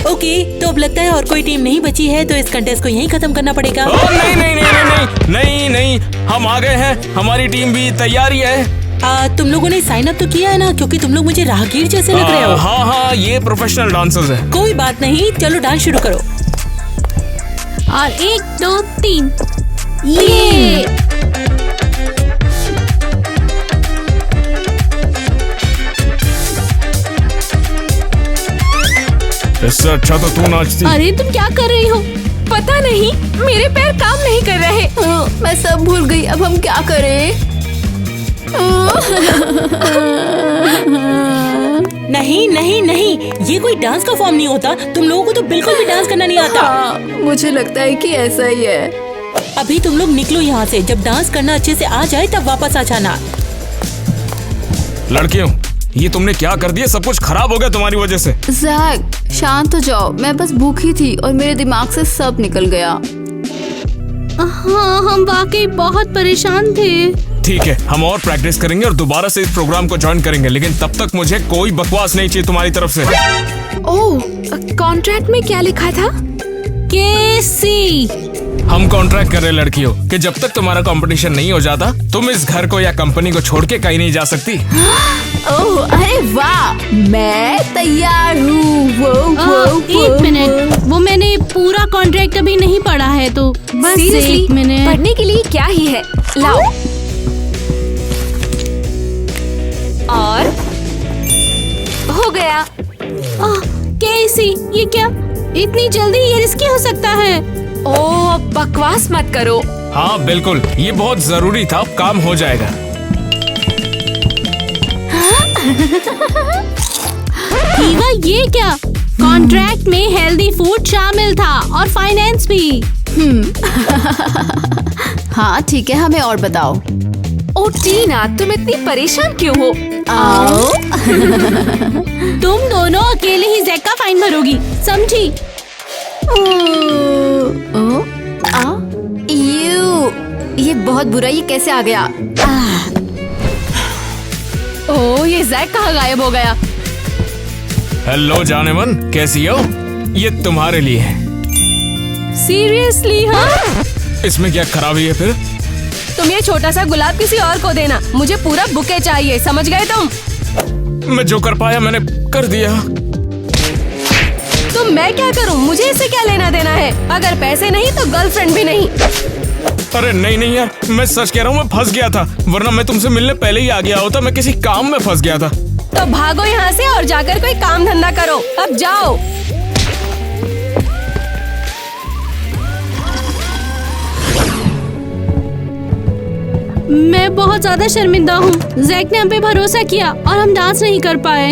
S7: ओके, तो अब लगता है और कोई टीम नहीं बची है, तो इस कंटेस्ट को यहीं खत्म करना पड़ेगा।
S1: नहीं नहीं नहीं नहीं नहीं नहीं, हम आ गए हैं, हमारी टीम भी तैयारी है।
S7: तुम लोगों ने साइन अप तो किया है ना, क्योंकि तुम लोग मुझे राहगीर जैसे लग रहे हो।
S1: हाँ हाँ, ये प्रोफेशनल डांसर्स है।
S7: कोई बात नहीं, चलो डांस शुरू करो।
S3: और 1 2 3 ये
S1: इससे अच्छा तो तू नाचती।
S3: अरे तुम क्या कर रही हो? पता नहीं, मेरे पैर काम नहीं कर रहे।
S4: मैं सब भूल गई, अब हम क्या करें?
S7: नहीं नहीं नहीं, ये कोई डांस का फॉर्म नहीं होता। तुम लोगों को तो बिल्कुल भी डांस करना नहीं आता।
S4: हाँ, मुझे लगता है कि ऐसा ही है।
S7: अभी तुम लोग निकलो यहाँ से, जब डांस करना अच्छे से आ जाए तब वापस आ जाना।
S1: लड़कियों, ये तुमने क्या कर दिया? सब कुछ खराब हो गया तुम्हारी वजह से।
S4: जैक, शांत हो जाओ, मैं बस भूखी थी और मेरे दिमाग से सब निकल गया।
S3: हाँ, हम वाकई बहुत परेशान थे।
S1: ठीक है, हम और प्रैक्टिस करेंगे और दोबारा से इस प्रोग्राम को ज्वाइन करेंगे, लेकिन तब तक मुझे कोई बकवास नहीं चाहिए तुम्हारी तरफ से।
S3: ओह, कॉन्ट्रैक्ट में क्या लिखा था? केसी,
S1: हम कॉन्ट्रैक्ट कर रहे लड़कियों कि जब तक तुम्हारा कंपटीशन नहीं हो जाता, तुम इस घर को या कंपनी को छोड़ के कहीं नहीं जा सकती।
S4: ओह, अरे वाह, मैं तैयार हूँ।
S3: एक मिनट, वो मैंने पूरा कॉन्ट्रैक्ट अभी नहीं पढ़ा है, तो बस एक मिनट।
S2: पढ़ने के लिए क्या ही है, लाओ। और हो गया।
S3: केसी, ये क्या? इतनी जल्दी ये रिस्की हो सकता है?
S2: ओह, बकवास मत करो।
S1: हाँ बिल्कुल, ये बहुत जरूरी था, अब काम हो जाएगा।
S3: ईवा, ये क्या? कॉन्ट्रैक्ट में हेल्दी फूड शामिल था और फाइनेंस भी।
S4: हाँ ठीक है, हमें और बताओ।
S2: ओ टीना, तुम इतनी परेशान क्यों हो?
S4: आओ।
S3: तुम दोनों अकेले ही जैक का फाइन भरोगी, समझी?
S4: ये बहुत बुरा, ये कैसे आ गया?
S3: ओह, ये जैक कहाँ गायब हो गया?
S1: हेलो जाने मन, कैसी हो? ये तुम्हारे लिए है।
S3: सीरियसली? हाँ,
S1: इसमें क्या खराबी है फिर?
S3: तुम ये छोटा सा गुलाब किसी और को देना, मुझे पूरा बुके चाहिए, समझ गए तुम?
S1: मैं जो कर पाया मैंने कर दिया।
S3: तो मैं क्या करूं? मुझे इससे क्या लेना देना है? अगर पैसे नहीं तो गर्लफ्रेंड भी नहीं।
S1: अरे नहीं नहीं यार, मैं सच कह रहा हूँ, मैं फंस गया था, वरना मैं तुमसे मिलने पहले ही आ गया होता। मैं किसी काम में फंस गया था।
S3: तो भागो यहाँ से और जाकर कोई काम धंधा करो, अब जाओ। मैं बहुत ज्यादा शर्मिंदा हूँ। जैक ने हम पे भरोसा किया और हम डांस नहीं कर पाए।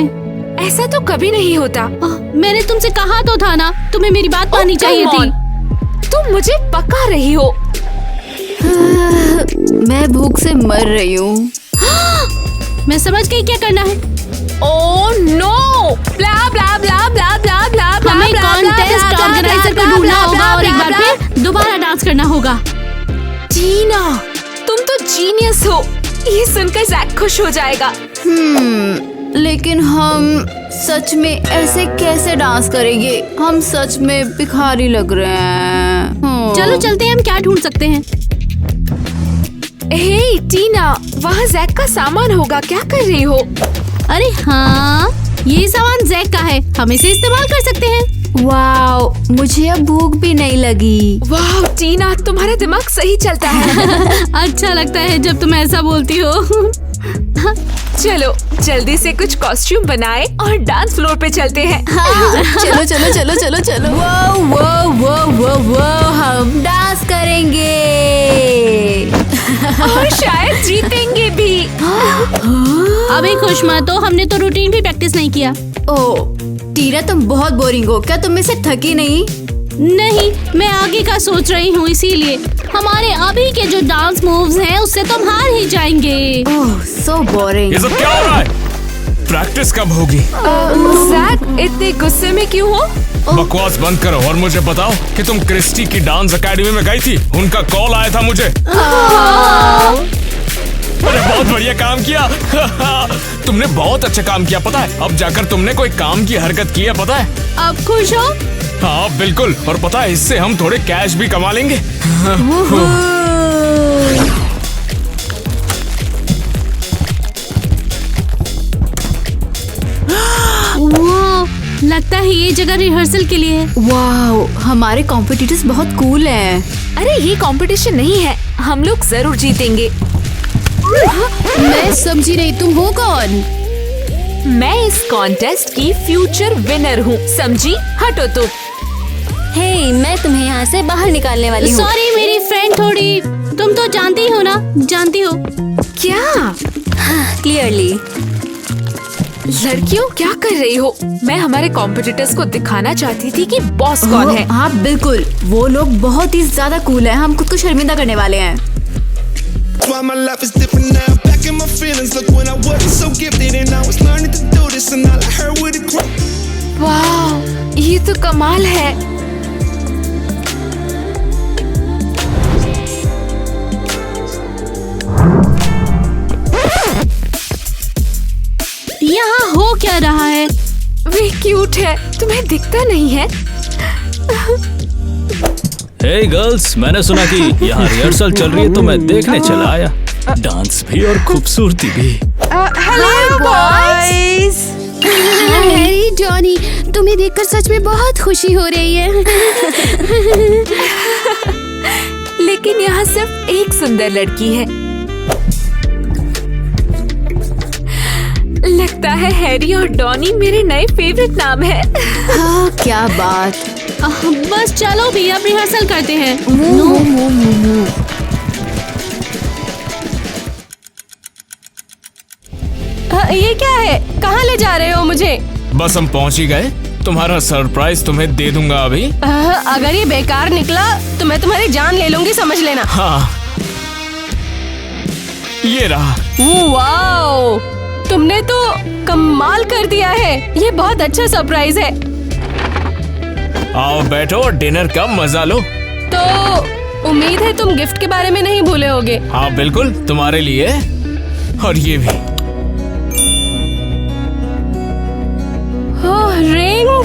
S2: ऐसा तो कभी नहीं होता।
S3: मैंने तुमसे कहा तो था ना, तुम्हें मेरी बात माननी चाहिए थी।
S2: तुम मुझे पका रही हो।
S4: मैं भूख से मर रही हूँ।
S3: मैं समझ गई क्या करना है।
S2: ओह नो, ब्ला ब्ला ब्ला ब्ला ब्ला ब्ला।
S3: हमें डांस करना होगा।
S11: टीना, तुम तो जीनियस हो। ये सुनकर जैक खुश हो जाएगा।
S4: लेकिन हम सच में ऐसे कैसे डांस करेंगे? हम सच में भिखारी लग रहे हैं।
S3: चलो चलते हैं, हम क्या ढूंढ सकते हैं।
S11: हे टीना, वहाँ जैक का सामान होगा, क्या कर रही हो?
S3: अरे हाँ, ये सामान जैक का है, हम इसे इस्तेमाल कर सकते हैं।
S4: वाओ, मुझे अब भूख भी नहीं लगी।
S11: वाह टीना, तुम्हारा दिमाग सही चलता है।
S3: अच्छा लगता है जब तुम ऐसा बोलती हो।
S11: चलो जल्दी से कुछ कॉस्ट्यूम बनाए और डांस फ्लोर पे चलते हैं।
S4: चलो चलो चलो चलो चलो। वो वो वो वो वो हम डांस करेंगे
S11: और शायद जीतेंगे भी।
S3: अभी खुश मत हो, हमने तो रूटीन भी प्रैक्टिस नहीं किया।
S4: ओ टीना, तुम बहुत बोरिंग हो। क्या तुम में से थकी नहीं?
S3: नहीं, मैं आगे का सोच रही हूँ, इसीलिए हमारे अभी के जो डांस मूव्स हैं उससे तुम हार ही जाएंगे।
S4: ओह सो बोरिंग।
S1: ये सब क्या हो रहा है? प्रैक्टिस कब होगी?
S11: जैक, इतने गुस्से में क्यों हो?
S1: बकवास बंद करो और मुझे बताओ कि तुम क्रिस्टी की डांस एकेडमी में गई थी। उनका कॉल आया था मुझे। अरे बहुत बढ़िया काम किया। तुमने बहुत अच्छा काम किया, पता है? अब जाकर तुमने कोई काम की हरकत की है, पता है?
S3: अब खुश हो?
S1: हाँ बिल्कुल, और पता है इससे हम थोड़े कैश भी कमा लेंगे।
S3: वो लगता है ये जगह रिहर्सल के लिए है।
S4: वाओ, हमारे कॉम्पिटिटर्स बहुत कूल हैं।
S11: अरे ये कंपटीशन नहीं है, हम लोग जरूर जीतेंगे।
S3: मैं समझी नहीं, तुम हो कौन?
S11: मैं इस कॉन्टेस्ट की फ्यूचर विनर हूँ, समझी? हटो तुम।
S4: हे, मैं तुम्हें यहाँ से बाहर निकालने वाली हूँ।
S3: सॉरी मेरी फ्रेंड, थोड़ी तुम तो जानती हो ना, जानती हो
S11: क्या?
S4: क्लियरली।
S11: लड़कियों क्या कर रही हो? मैं हमारे कॉम्पिटिटर्स को दिखाना चाहती थी कि बॉस कौन है।
S4: हाँ बिल्कुल, वो लोग बहुत ही ज्यादा कूल हैं। हम खुद को शर्मिंदा करने वाले हैं।
S12: Why my life is different now? Back in my feelings. Look when I wasn't so gifted and I was learning to do this and all I heard with it.
S11: वाह, ये तो कमाल है।
S3: यहाँ हो क्या रहा है?
S11: वे क्यूट है, तुम्हें दिखता नहीं है?
S10: हे गर्ल्स, मैंने सुना कि यहाँ रिहर्सल चल रही है तो मैं देखने चला आया। डांस भी और खूबसूरती भी।
S8: Hello boys.
S3: हैरी, जॉनी, तुम्हें देखकर सच में बहुत खुशी हो रही है।
S11: लेकिन यहाँ सिर्फ एक सुंदर लड़की है। लगता है हैरी और डॉनी मेरे नए फेवरेट नाम है।
S4: हाँ, क्या बात।
S3: बस चलो भी, अब रिहर्सल करते हैं। ये क्या है? कहाँ ले जा रहे हो मुझे?
S1: बस हम पहुंच ही गए। तुम्हारा सरप्राइज तुम्हें दे दूंगा अभी।
S3: अगर ये बेकार निकला तो मैं तुम्हारी जान ले लूंगी, समझ लेना।
S1: हाँ, ये रहा।
S3: वाओ, तुमने तो कमाल कर दिया है। ये बहुत अच्छा सरप्राइज है।
S1: आओ बैठो और डिनर का मजा लो।
S3: तो उम्मीद है तुम गिफ्ट के बारे में नहीं भूले होगे।
S1: हाँ बिल्कुल, तुम्हारे लिए। और ये भी।
S3: रिंग।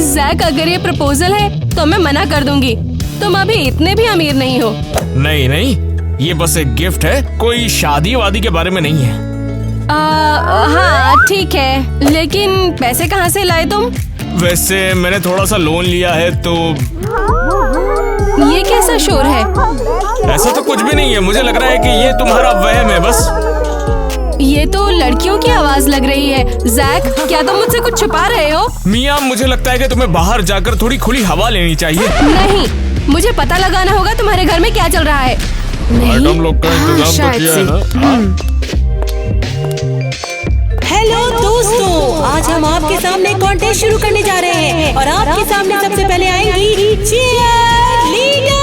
S3: जैक, अगर ये प्रपोजल है तो मैं मना कर दूंगी। तुम अभी इतने भी अमीर नहीं हो।
S1: नहीं नहीं, ये बस एक गिफ्ट है, कोई शादी वादी के बारे में नहीं है।
S3: हाँ ठीक है, लेकिन पैसे कहाँ से लाए तुम?
S1: वैसे मैंने थोड़ा सा लोन लिया है तो।
S3: ये कैसा शोर है?
S1: ऐसा तो कुछ भी नहीं है, मुझे लग रहा है कि ये तुम्हारा वहम है बस।
S3: ये तो लड़कियों की आवाज लग रही है। जैक, क्या तुम मुझसे कुछ छुपा रहे हो?
S1: मियाँ, मुझे लगता है कि तुम्हें बाहर जाकर थोड़ी खुली हवा लेनी चाहिए।
S3: नहीं, मुझे पता लगाना होगा तुम्हारे घर में क्या चल रहा है।
S1: मैडम लोग का इंतजाम तो किया है ना?
S7: हेलो दोस्तों, आज हम आपके सामने कॉन्टेस्ट शुरू करने जा रहे हैं और आपके सामने सबसे पहले आएंगी चीयर लीडर।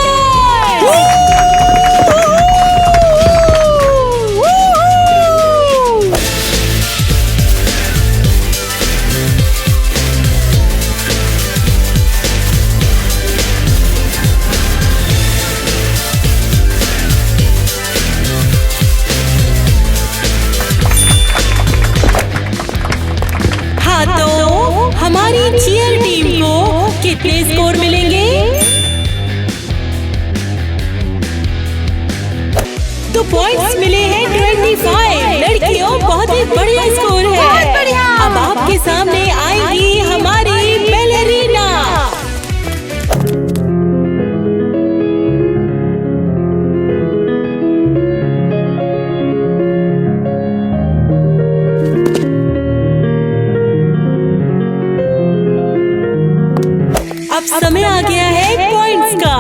S13: अब समय आ गया है पॉइंट्स का।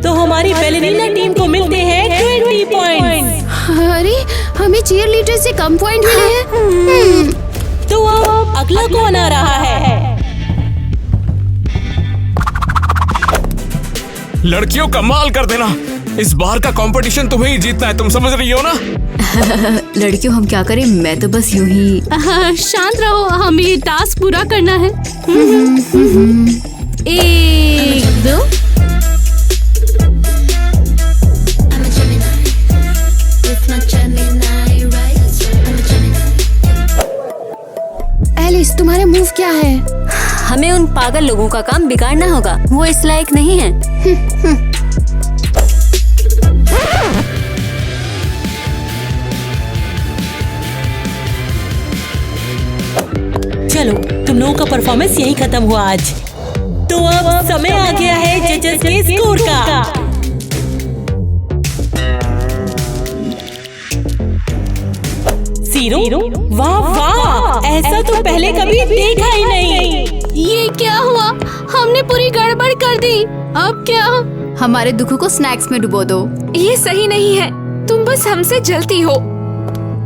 S13: तो हमारी बैलेरिना टीम को मिलते हैं 20 पॉइंट्स।
S3: अरे हमें चीयर लीडर से कम पॉइंट मिले हैं।
S13: तो अब अगला कौन आ रहा है?
S1: लड़कियों कमाल कर देना, इस बार का कंपटीशन तुम्हें ही जीतना है, तुम समझ रही हो ना?
S4: लड़कियों हम क्या करें, मैं तो बस यूं ही।
S3: शांत रहो, हमें ये टास्क पूरा करना है। 1 2 एलिस, तुम्हारे मूव क्या है?
S4: हमें उन पागल लोगों का काम बिगाड़ना होगा, वो इस लायक नहीं है।
S13: चलो, तुम लोगों का परफॉर्मेंस यही खत्म हुआ आज। तो अब समय आ गया है जजेस के स्कोर का। जीरो? वाह वाह, ऐसा तो पहले कभी देखा ही नहीं।
S3: ये क्या हुआ? हमने पूरी गड़बड़ कर दी। अब क्या?
S4: हमारे दुखों को स्नैक्स में डुबो दो।
S11: ये सही नहीं है, तुम बस हमसे जलती हो।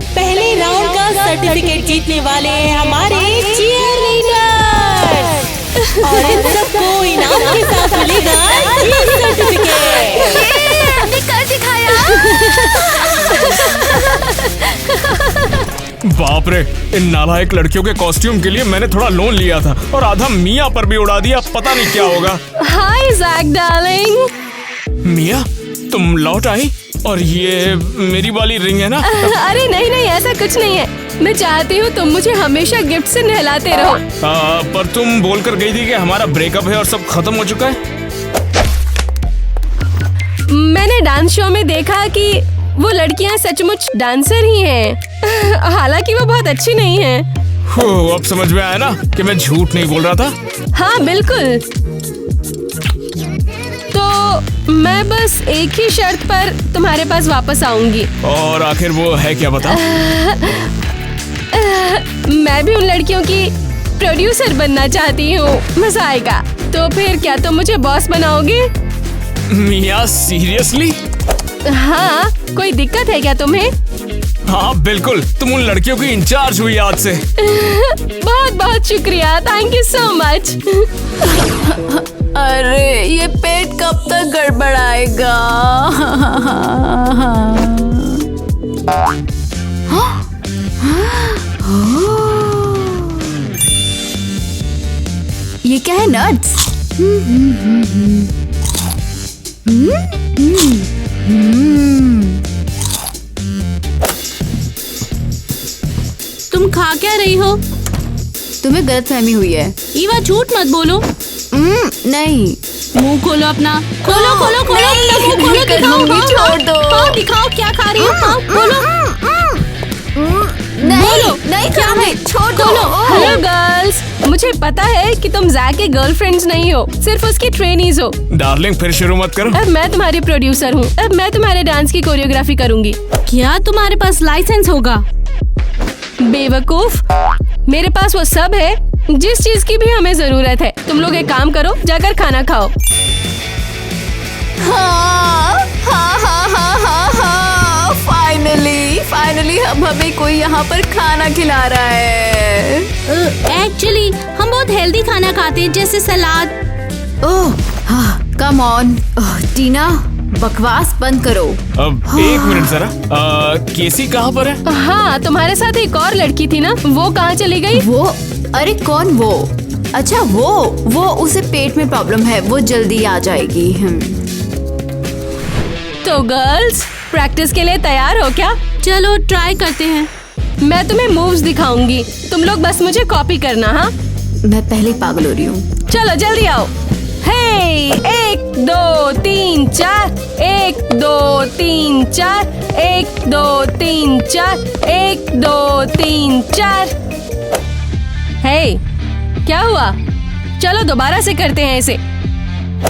S13: पहले राउंड का सर्टिफिकेट जीतने वाले हैं हमारे चीयर लीडर्स, और इन सबको इनाम के साथ मिलेगा ये सर्टिफिकेट।
S3: हमने कर दिखाया।
S1: बाप रे, इन नालायक लड़कियों के कॉस्ट्यूम के लिए मैंने थोड़ा लोन लिया था और आधा मिया पर भी उड़ा दिया, पता नहीं क्या होगा।
S3: हाय जैक डार्लिंग।
S1: मिया, तुम लौट आई? और ये मेरी वाली रिंग है ना?
S3: अरे नहीं नहीं, ऐसा कुछ नहीं है। मैं चाहती हूँ तुम मुझे हमेशा गिफ्ट से नहलाते रहो।
S1: पर तुम बोलकर गई थी कि हमारा ब्रेकअप है और सब खत्म हो चुका है।
S3: मैंने डांस शो में देखा कि वो लड़कियाँ सचमुच डांसर ही हैं। हालांकि वो बहुत अच्छी नहीं हैं।
S1: अब समझ में आया ना कि मैं झूठ नहीं बोल रहा था।
S3: हाँ बिल्कुल। तो मैं बस एक ही शर्त पर तुम्हारे पास वापस आऊंगी।
S1: और आखिर वो है क्या, बता?
S3: मैं भी उन लड़कियों की प्रोड्यूसर बनना चाहती हूँ, मजा आएगा। तो फिर क्या तुम मुझे बॉस बनाओगे?
S1: मिया सीरियसली?
S3: हाँ, कोई दिक्कत है क्या तुम्हें?
S1: हाँ बिल्कुल, तुम उन लड़कियों की इंचार्ज हुई आज से।
S3: बहुत बहुत शुक्रिया, थैंक यू सो मच।
S4: अरे ये पेट कब तक गड़बड़ाएगा? ये क्या है, नट्स?
S3: तुम खा क्या रही हो?
S4: तुम्हें गलतफहमी हुई है।
S3: ईवा झूठ मत बोलो।
S4: नहीं,
S3: मुंह खोलो अपना। खोलो खोलो खोलो, मुंह खोलो, दिखाओ, छोड़ दो। हाँ, दिखाओ क्या खा रही हो। हाँ, बोलो।
S4: नहीं क्या है, छोड़ दो।
S3: हेलो गर्ल्स, मुझे पता है कि तुम जैक के गर्लफ्रेंड्स नहीं हो, सिर्फ उसकी ट्रेनीज हो।
S1: डार्लिंग फिर शुरू मत करो।
S3: अब मैं तुम्हारी प्रोड्यूसर हूँ, अब मैं तुम्हारे डांस की कोरियोग्राफी करूंगी। क्या तुम्हारे पास लाइसेंस होगा? बेवकूफ, मेरे पास वो सब है जिस चीज की भी हमें जरूरत है। तुम लोग एक काम करो, जाकर खाना खाओ।
S4: फाइनली अब हमें कोई यहाँ पर खाना खिला रहा है।
S3: एक्चुअली हम बहुत हेल्दी खाना खाते हैं, जैसे सलाद।
S4: कम ऑन टीना, बकवास बंद करो।
S1: अब एक मिनट जरा, केसी कहाँ पर है?
S3: हाँ, तुम्हारे साथ एक और लड़की थी ना, वो कहाँ चली गई?
S4: वो? अरे कौन वो? अच्छा वो उसे पेट में प्रॉब्लम है, वो जल्दी आ जाएगी।
S3: तो गर्ल्स, प्रैक्टिस के लिए तैयार हो क्या? चलो ट्राई करते हैं। मैं तुम्हें मूव्स दिखाऊंगी, तुम लोग बस मुझे कॉपी करना। हाँ,
S4: मैं पहले ही पागल हो रही हूँ।
S3: चलो जल्दी आओ। हे, 1 2 3 4, 1 2 3 4, 1 2 3 4, 1 2 3 4। हे, क्या हुआ? चलो दोबारा से करते हैं इसे।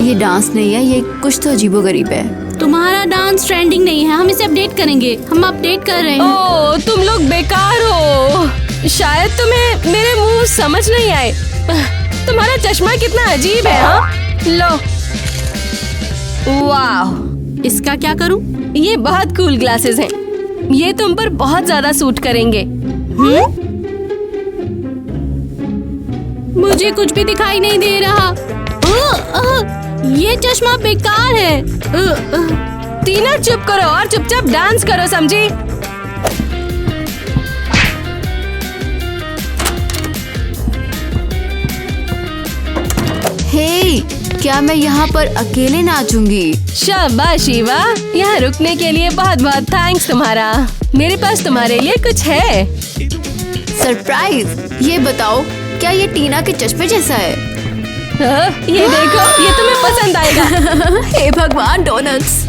S4: ये डांस नहीं है, ये कुछ तो अजीबोगरीब है।
S3: तुम्हारा डांस ट्रेंडिंग नहीं है, हम इसे अपडेट करेंगे। हम अपडेट कर रहे हैं। ओह, तुम लोग बेकार हो। शायद तुम्हें मेरे मुंह समझ नहीं आए। तुम्हारा चश्मा कितना अजीब है। हाँ लो। वाह, इसका क्या करूं? ये बहुत कूल ग्लासेस हैं। ये तुम पर बहुत ज्यादा सूट करेंगे। मुझे कुछ भी दिखाई नहीं दे रहा। ये चश्मा बेकार है। टीना चुप करो और चुपचाप डांस करो, समझी?
S4: हे, क्या मैं यहाँ पर अकेले नाचूंगी?
S3: शाबाश ईवा, यहाँ रुकने के लिए बहुत बहुत थैंक्स तुम्हारा। मेरे पास तुम्हारे लिए कुछ है।
S4: सरप्राइज। ये बताओ, क्या ये टीना के चश्मे जैसा है?
S3: ये देखो, ये तुम्हें पसंद आएगा।
S4: हे भगवान, डोनट्स।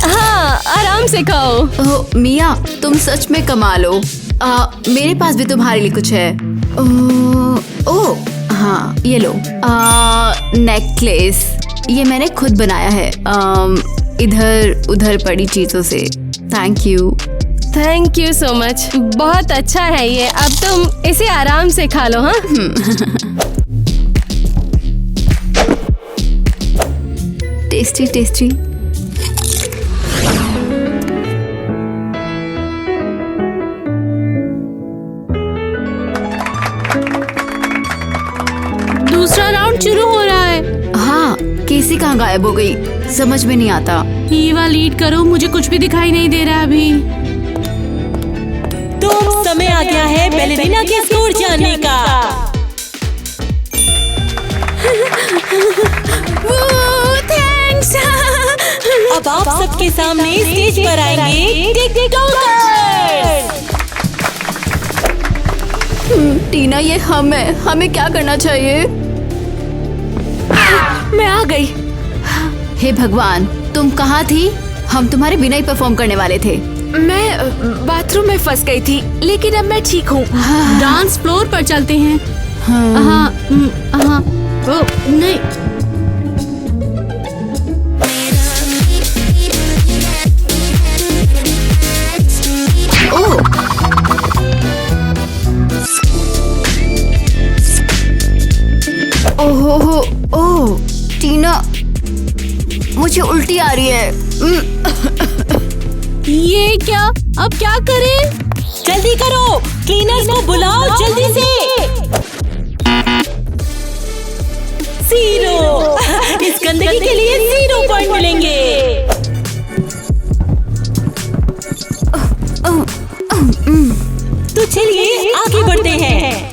S3: हाँ, आराम से खाओ।
S4: ओह मिया, तुम सच में कमाल हो। मेरे पास भी तुम्हारे लिए कुछ है। ओह हाँ, ये लो। नेकलेस। ये मैंने खुद बनाया है, इधर उधर पड़ी चीजों से। Thank you
S3: so much. बहुत अच्छा है ये। अब तुम इसे आराम से खा लो। हाँ
S4: टेस्टी टेस्टी।
S3: दूसरा राउंड शुरू हो रहा है।
S4: हाँ, केसी कहाँ गायब हो गई? समझ में नहीं आता।
S3: ईवा लीड करो, मुझे कुछ भी दिखाई नहीं दे रहा अभी।
S13: तो समय आ गया है बैलेरिना के स्कोर जानने का।
S3: थैंक्स।
S13: अब आप सबके सामने स्टेज पर आएंगे टिकटॉकर्स।
S4: टीना, ये हम है। हमें क्या करना चाहिए?
S11: मैं आ गई।
S4: हे भगवान, तुम कहाँ थी? हम तुम्हारे बिना ही परफॉर्म करने वाले थे।
S11: मैं बाथरूम में फंस गई थी, लेकिन अब मैं ठीक हूँ।
S3: डांस फ्लोर पर चलते हैं। हाँ, नहीं।
S4: ओह टीना, मुझे उल्टी आ रही है।
S3: ये क्या? अब क्या करें?
S13: जल्दी करो, क्लीनर्स को बुलाओ जल्दी से। 0। इस गंदगी के लिए 0 पॉइंट मिलेंगे। तो चलिए आगे बढ़ते हैं।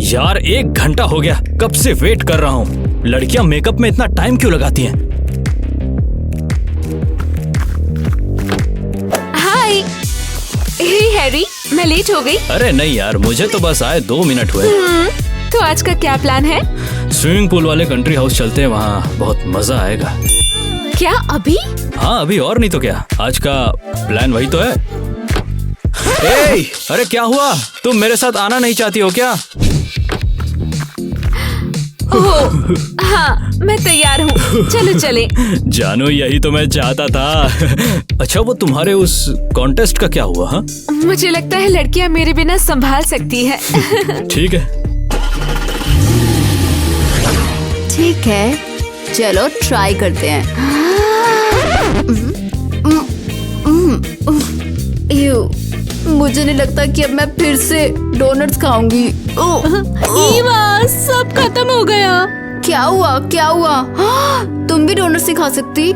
S10: यार 1 घंटा हो गया, कब से वेट कर रहा हूँ। लड़कियां मेकअप में इतना टाइम क्यों लगाती हैं?
S11: हाय। हे हैरी, मैं लेट हो गई।
S10: अरे नहीं यार, मुझे तो बस आए 2 मिनट हुए।
S11: तो आज का क्या प्लान है?
S10: स्विमिंग पूल वाले कंट्री हाउस चलते हैं, वहाँ बहुत मजा आएगा।
S11: क्या अभी?
S10: हाँ अभी, और नहीं तो क्या। आज का प्लान वही तो है। अरे क्या हुआ? तुम मेरे साथ आना नहीं चाहती हो क्या?
S11: ओह हाँ, मैं तैयार हूँ। चलो चले।
S10: जानू, यही तो मैं चाहता था। अच्छा, वो तुम्हारे उस कॉन्टेस्ट का क्या हुआ? हाँ,
S11: मुझे लगता है लड़कियाँ मेरे बिना संभाल सकती है।
S10: ठीक है।
S4: ठीक है, चलो ट्राई करते हैं। मुझे नहीं लगता कि अब मैं फिर से डोनट्स खाऊंगी।
S3: ईवा, सब खत्म हो गया।
S4: क्या हुआ? क्या हुआ? तुम भी डोनट्स खा सकती?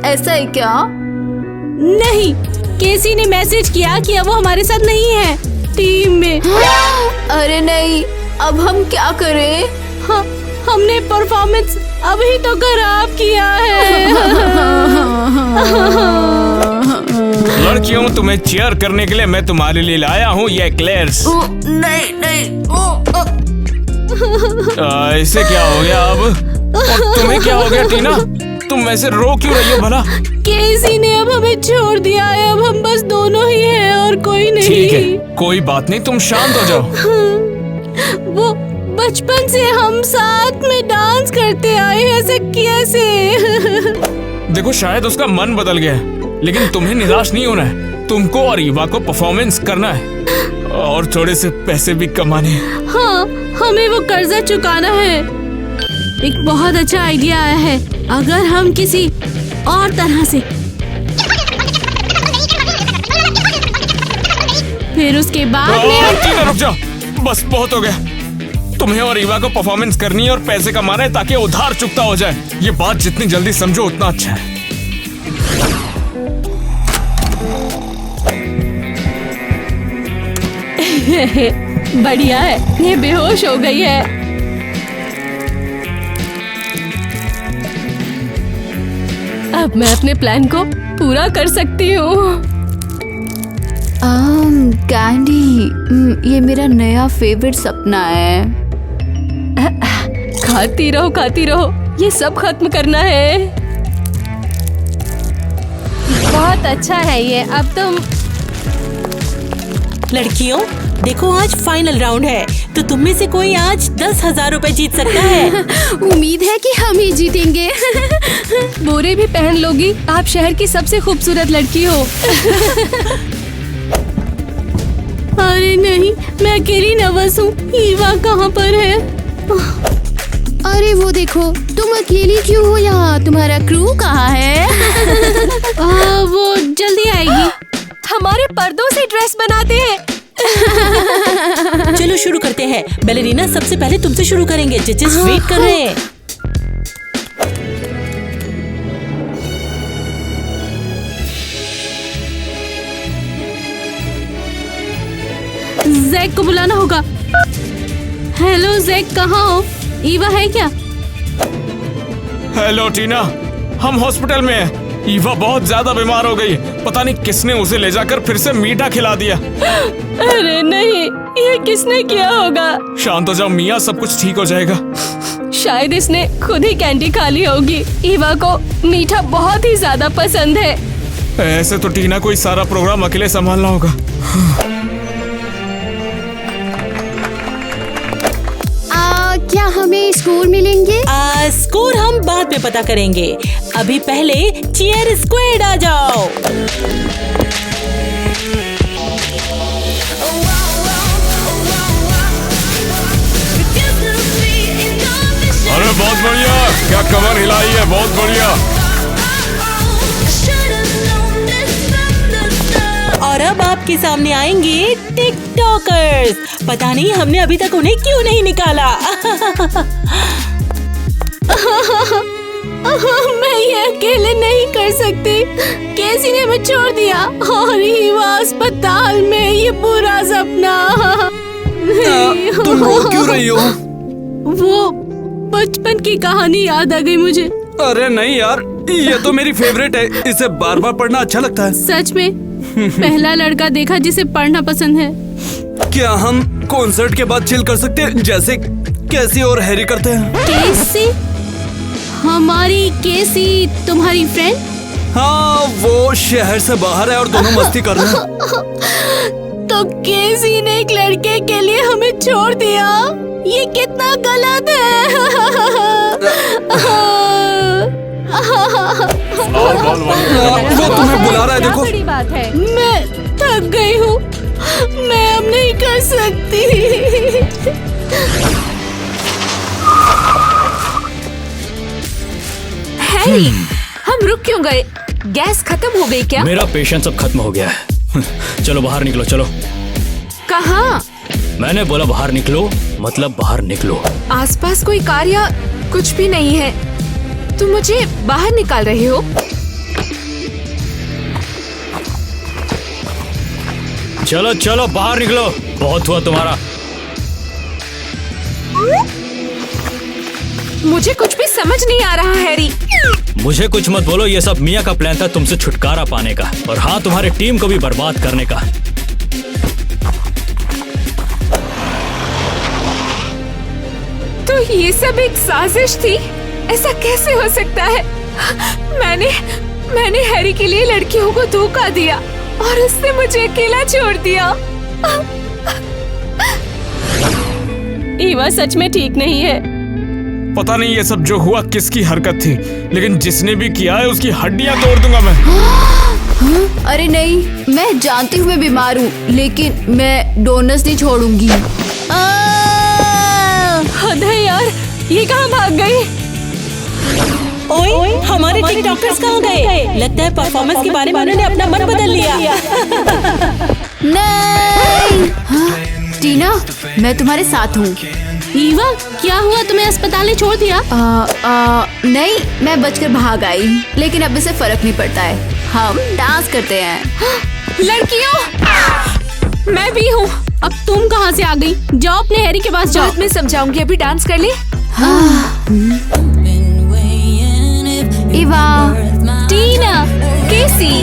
S4: ऐसा है क्या?
S3: नहीं, केसी ने मैसेज किया कि अब वो हमारे साथ नहीं है टीम में।
S4: अरे नहीं, अब हम क्या करें?
S3: हाँ, हमने परफॉर्मेंस अभी तो खराब किया है।
S1: लड़कियों, तुम्हें चीयर करने के लिए मैं तुम्हारे लिए लाया हूँ ये एक्लेयर्स।
S4: नहीं नहीं।
S1: ऐसे क्या हो गया अब? और तुम्हें क्या हो गया टीना? तुम ऐसे रो क्यों रही हो भला?
S3: केसी ने अब हमें छोड़ दिया है। अब हम बस दोनों ही हैं और कोई नहीं।
S1: ठीक है, कोई बात नहीं, तुम शांत हो जाओ।
S3: वो बचपन से हम साथ में डांस करते आए हैं, ऐसे कैसे?
S1: देखो, शायद उसका मन बदल गया है, लेकिन तुम्हें निराश नहीं होना है। तुमको और ईवा को परफॉर्मेंस करना है और थोड़े से पैसे भी कमाने हैं।
S3: हाँ, हमें वो कर्जा चुकाना है। एक बहुत अच्छा आइडिया आया है। अगर हम किसी और तरह से, फिर उसके बाद में
S1: टीना रुक जाओ, बस बहुत हो गया। तुम्हें और ईवा को परफॉर्मेंस करनी है और पैसे कमाना है ताकि उधार चुकता हो जाए। ये बात जितनी जल्दी समझो उतना अच्छा है।
S3: बढ़िया है, ये बेहोश हो गई है। अब मैं अपने प्लान को पूरा कर सकती हूँ।
S4: कैंडी, ये मेरा नया फेवरेट सपना है।
S3: खाती रहो, ये सब खत्म करना है। बहुत अच्छा है ये। अब तुम
S13: लड़कियों देखो, आज फाइनल राउंड है, तो तुम में से कोई आज 10,000 रुपए जीत सकता है।
S3: उम्मीद है कि हम ही जीतेंगे। बोरे भी पहन लोगी, आप शहर की सबसे खूबसूरत लड़की हो। अरे नहीं, मैं अकेली नर्वस हूँ। ईवा कहाँ पर है?
S4: अरे वो देखो, तुम अकेली क्यों हो यहाँ? तुम्हारा क्रू कहाँ है?
S3: वो जल्दी आएगी। हमारे पर्दों से ड्रेस बनाते हैं।
S13: चलो शुरू करते हैं। बैलेरिना सबसे पहले तुमसे शुरू करेंगे। जजेस वेट कर रहे हैं।
S3: जैक को बुलाना होगा। हेलो जैक, कहाँ हो? ईवा है क्या?
S1: हेलो टीना, हम हॉस्पिटल में हैं। ईवा बहुत ज्यादा बीमार हो गई। पता नहीं किसने उसे ले जाकर फिर से मीठा खिला दिया।
S3: अरे नहीं, ये किसने किया होगा?
S1: शांत हो जाओ मिया, सब कुछ ठीक हो जाएगा।
S3: शायद इसने खुद ही कैंडी खा ली होगी। ईवा को मीठा बहुत ही ज्यादा पसंद है।
S1: ऐसे तो टीना को इस सारा प्रोग्राम अकेले संभालना होगा।
S4: क्या हमें स्कोर मिलेंगे?
S13: स्कोर हम बाद में पता करेंगे। अभी पहले चीयर स्क्वाड आ जाओ।
S1: अरे बहुत बढ़िया, क्या कमर हिलाई है, बहुत बढ़िया।
S13: और अब आपके सामने आएंगे टिकटॉकर्स। पता नहीं हमने अभी तक उन्हें क्यों नहीं निकाला।
S3: मैं ये अकेले नहीं कर सकती। केसी ने मुझे छोड़ दिया और ईवा अस्पताल में। ये बुरा सपना।
S6: तुम रो क्यों रही हो?
S3: वो बचपन की कहानी याद आ गई मुझे।
S6: अरे नहीं यार, ये तो मेरी फेवरेट है। इसे बार बार पढ़ना अच्छा लगता है।
S3: सच में पहला लड़का देखा जिसे पढ़ना पसंद है।
S6: क्या हम कॉन्सर्ट के बाद चिल कर सकते हैं जैसे केसी और हैरी करते हैं?
S3: केसी? हमारी केसी तुम्हारी फ्रेंड?
S6: हाँ, वो शहर से बाहर है और दोनों मस्ती कर रहे हैं।
S3: तो केसी ने एक लड़के के लिए हमें छोड़ दिया। ये कितना गलत है।
S6: वो तुम्हें बुला रहा है, देखो।
S3: बड़ी बात है। मैं थक गई हूँ, मैं अब नहीं कर सकती।
S11: हैरी, हम रुक क्यों गए? गैस खत्म हो गई क्या?
S10: मेरा पेशेंस अब खत्म हो गया है। चलो बाहर निकलो, चलो।
S11: कहाँ?
S10: मैंने बोला बाहर निकलो, मतलब बाहर निकलो।
S11: आसपास कोई कार या कुछ भी नहीं है। तुम मुझे बाहर निकाल रहे हो?
S10: चलो चलो बाहर निकलो, बहुत हुआ तुम्हारा।
S11: मुझे कुछ भी समझ नहीं आ रहा हैरी।
S10: मुझे कुछ मत बोलो, ये सब मिया का प्लान था तुमसे छुटकारा पाने का, और हाँ, तुम्हारी टीम को भी बर्बाद करने का।
S11: तो ये सब एक साजिश थी? ऐसा कैसे हो सकता है? मैंने हैरी के लिए लड़कियों को धोखा दिया और उसने मुझे अकेला छोड़ दिया।
S3: ईवा सच में ठीक नहीं है।
S1: पता नहीं ये सब जो हुआ किसकी हरकत थी, लेकिन जिसने भी किया है उसकी हड्डियां तोड़ दूंगा मैं।
S4: अरे नहीं, मैं जानती हूँ मैं बीमार हूँ, लेकिन मैं डोनट्स नहीं छोड़ूंगी।
S3: हद है यार, ये कहाँ भाग गई?
S13: ओए, हमारे टिकटॉकर्स कहाँ गए? लगता है परफॉर्मेंस के बारे में उन्होंने अपना मन बदल लिया।
S4: नहीं। हाँ, टीना, मैं तुम्हारे साथ हूँ।
S3: ईवा, क्या हुआ? तुम्हें अस्पताल ने छोड़ दिया?
S4: नहीं, मैं बचकर भाग आई, लेकिन अब इससे फर्क नहीं पड़ता है। हम डांस करते हैं।
S3: लड़कियों, मैं भी हूँ। अब तुम कहाँ से आ गई? जाओ अपने हैरी के पास जाओ।
S11: बाद में समझाऊंगी, अभी डांस कर ले।
S4: ईवा,
S11: टीना, केसी,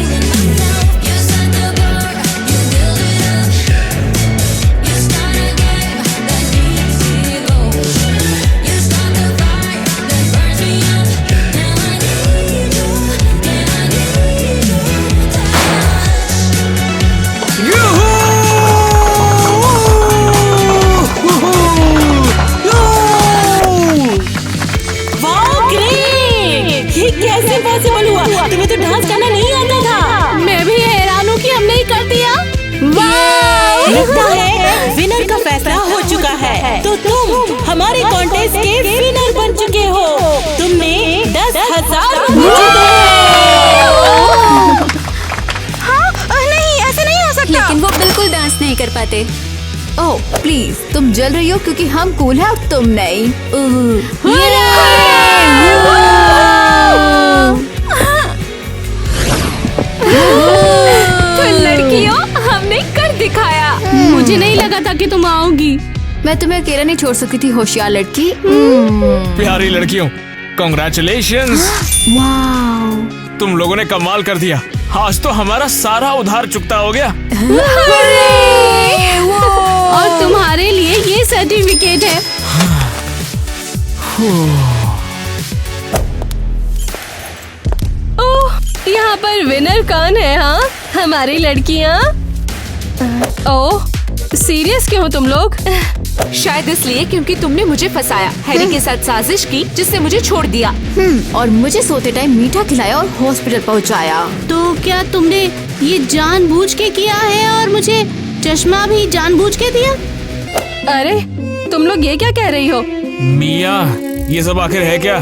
S13: कैसे पॉसिबल हुआ? तुम्हें तो डांस करना नहीं आता था।
S3: मैं भी हैरान हूँ कि हमने ही कर दिया। वाह!
S13: लगता है विनर का फैसला हो चुका है। तो तुम हमारे कॉन्टेस्ट के विनर बन चुके हो। तुमने 10,000 जीते।
S8: हाँ, नहीं, ऐसे नहीं हो सकता।
S4: लेकिन वो बिल्कुल डांस नहीं कर पाते। ओह प्लीज, तुम जल रही हो क्योंकि हम कूल है और तुम नहीं।
S11: तो लड़कियों, हमने कर दिखाया।
S3: मुझे नहीं लगा था कि तुम आओगी।
S4: मैं तुम्हें अकेला नहीं छोड़ सकती थी, होशियार लड़की।
S1: प्यारी लड़कियों, कांग्रेचुलेशंस।
S4: वाह,
S1: तुम लोगों ने कमाल कर दिया। आज तो हमारा सारा उधार चुकता हो गया।
S3: और तुम्हारे लिए ये सर्टिफिकेट है। ओह, यहाँ पर विनर कौन है? हाँ, हमारी लड़कियाँ। ओह, सीरियस क्यों हो तुम लोग?
S11: शायद इसलिए क्योंकि तुमने मुझे फंसाया, हैरी के साथ साजिश की, जिससे मुझे छोड़ दिया।
S4: और मुझे सोते टाइम मीठा खिलाया और हॉस्पिटल पहुँचाया।
S3: तो क्या तुमने ये जानबूझ के किया है और मुझे चश्मा भी जानबूझ के दिया? अरे, तुम लोग ये क्या कह रही हो?
S1: मिया, ये सब आखिर है क्या?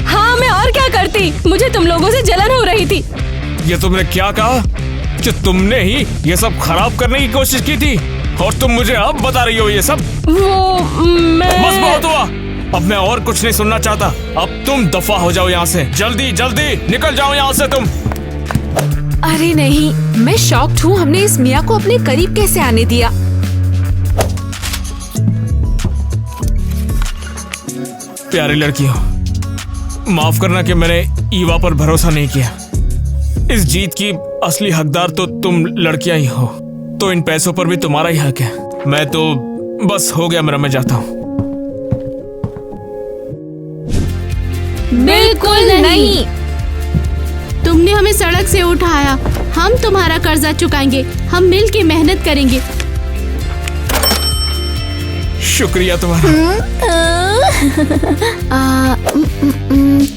S3: हाँ, मैं और क्या करती? मुझे तुम लोगों से जलन हो रही थी।
S1: ये तुमने क्या कहा कि तुमने ही ये सब खराब करने की कोशिश की थी और तुम मुझे अब बता रही हो ये सब?
S3: वो मैं...
S1: बस बहुत हुआ, अब मैं और कुछ नहीं सुनना चाहता। अब तुम दफा हो जाओ यहाँ से। जल्दी जल्दी निकल जाओ यहाँ से तुम।
S11: अरे नहीं, मैं शॉक्ड हूँ। हमने इस मिया को अपने करीब कैसे आने दिया?
S1: प्यारी लड़कियों, माफ करना कि मैंने ईवा पर भरोसा नहीं किया। इस जीत की असली हकदार तो तुम लड़कियां ही हो, तो इन पैसों पर भी तुम्हारा ही हक है। मैं तो बस हो गया मेरा, मैं जाता हूँ।
S3: बिल्कुल नहीं। तुमने हमें सड़क से उठाया, हम तुम्हारा कर्जा चुकाएंगे। हम मिल के मेहनत करेंगे।
S1: शुक्रिया तुम्हारा।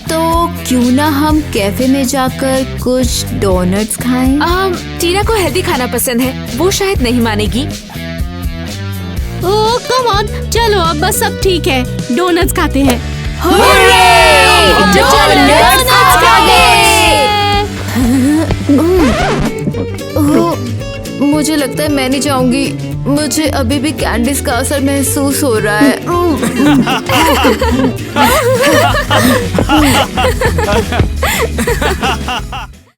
S4: तो क्यों ना हम कैफे में जाकर कुछ डोनट्स खाएं?
S11: टीना को हेल्दी खाना पसंद है, वो शायद नहीं मानेगी।
S3: ओह कम ऑन, चलो अब बस सब ठीक है, डोनट्स खाते हैं।
S4: मुझे लगता है मैं नहीं जाऊंगी। मुझे अभी भी कैंडीज का असर महसूस हो रहा है।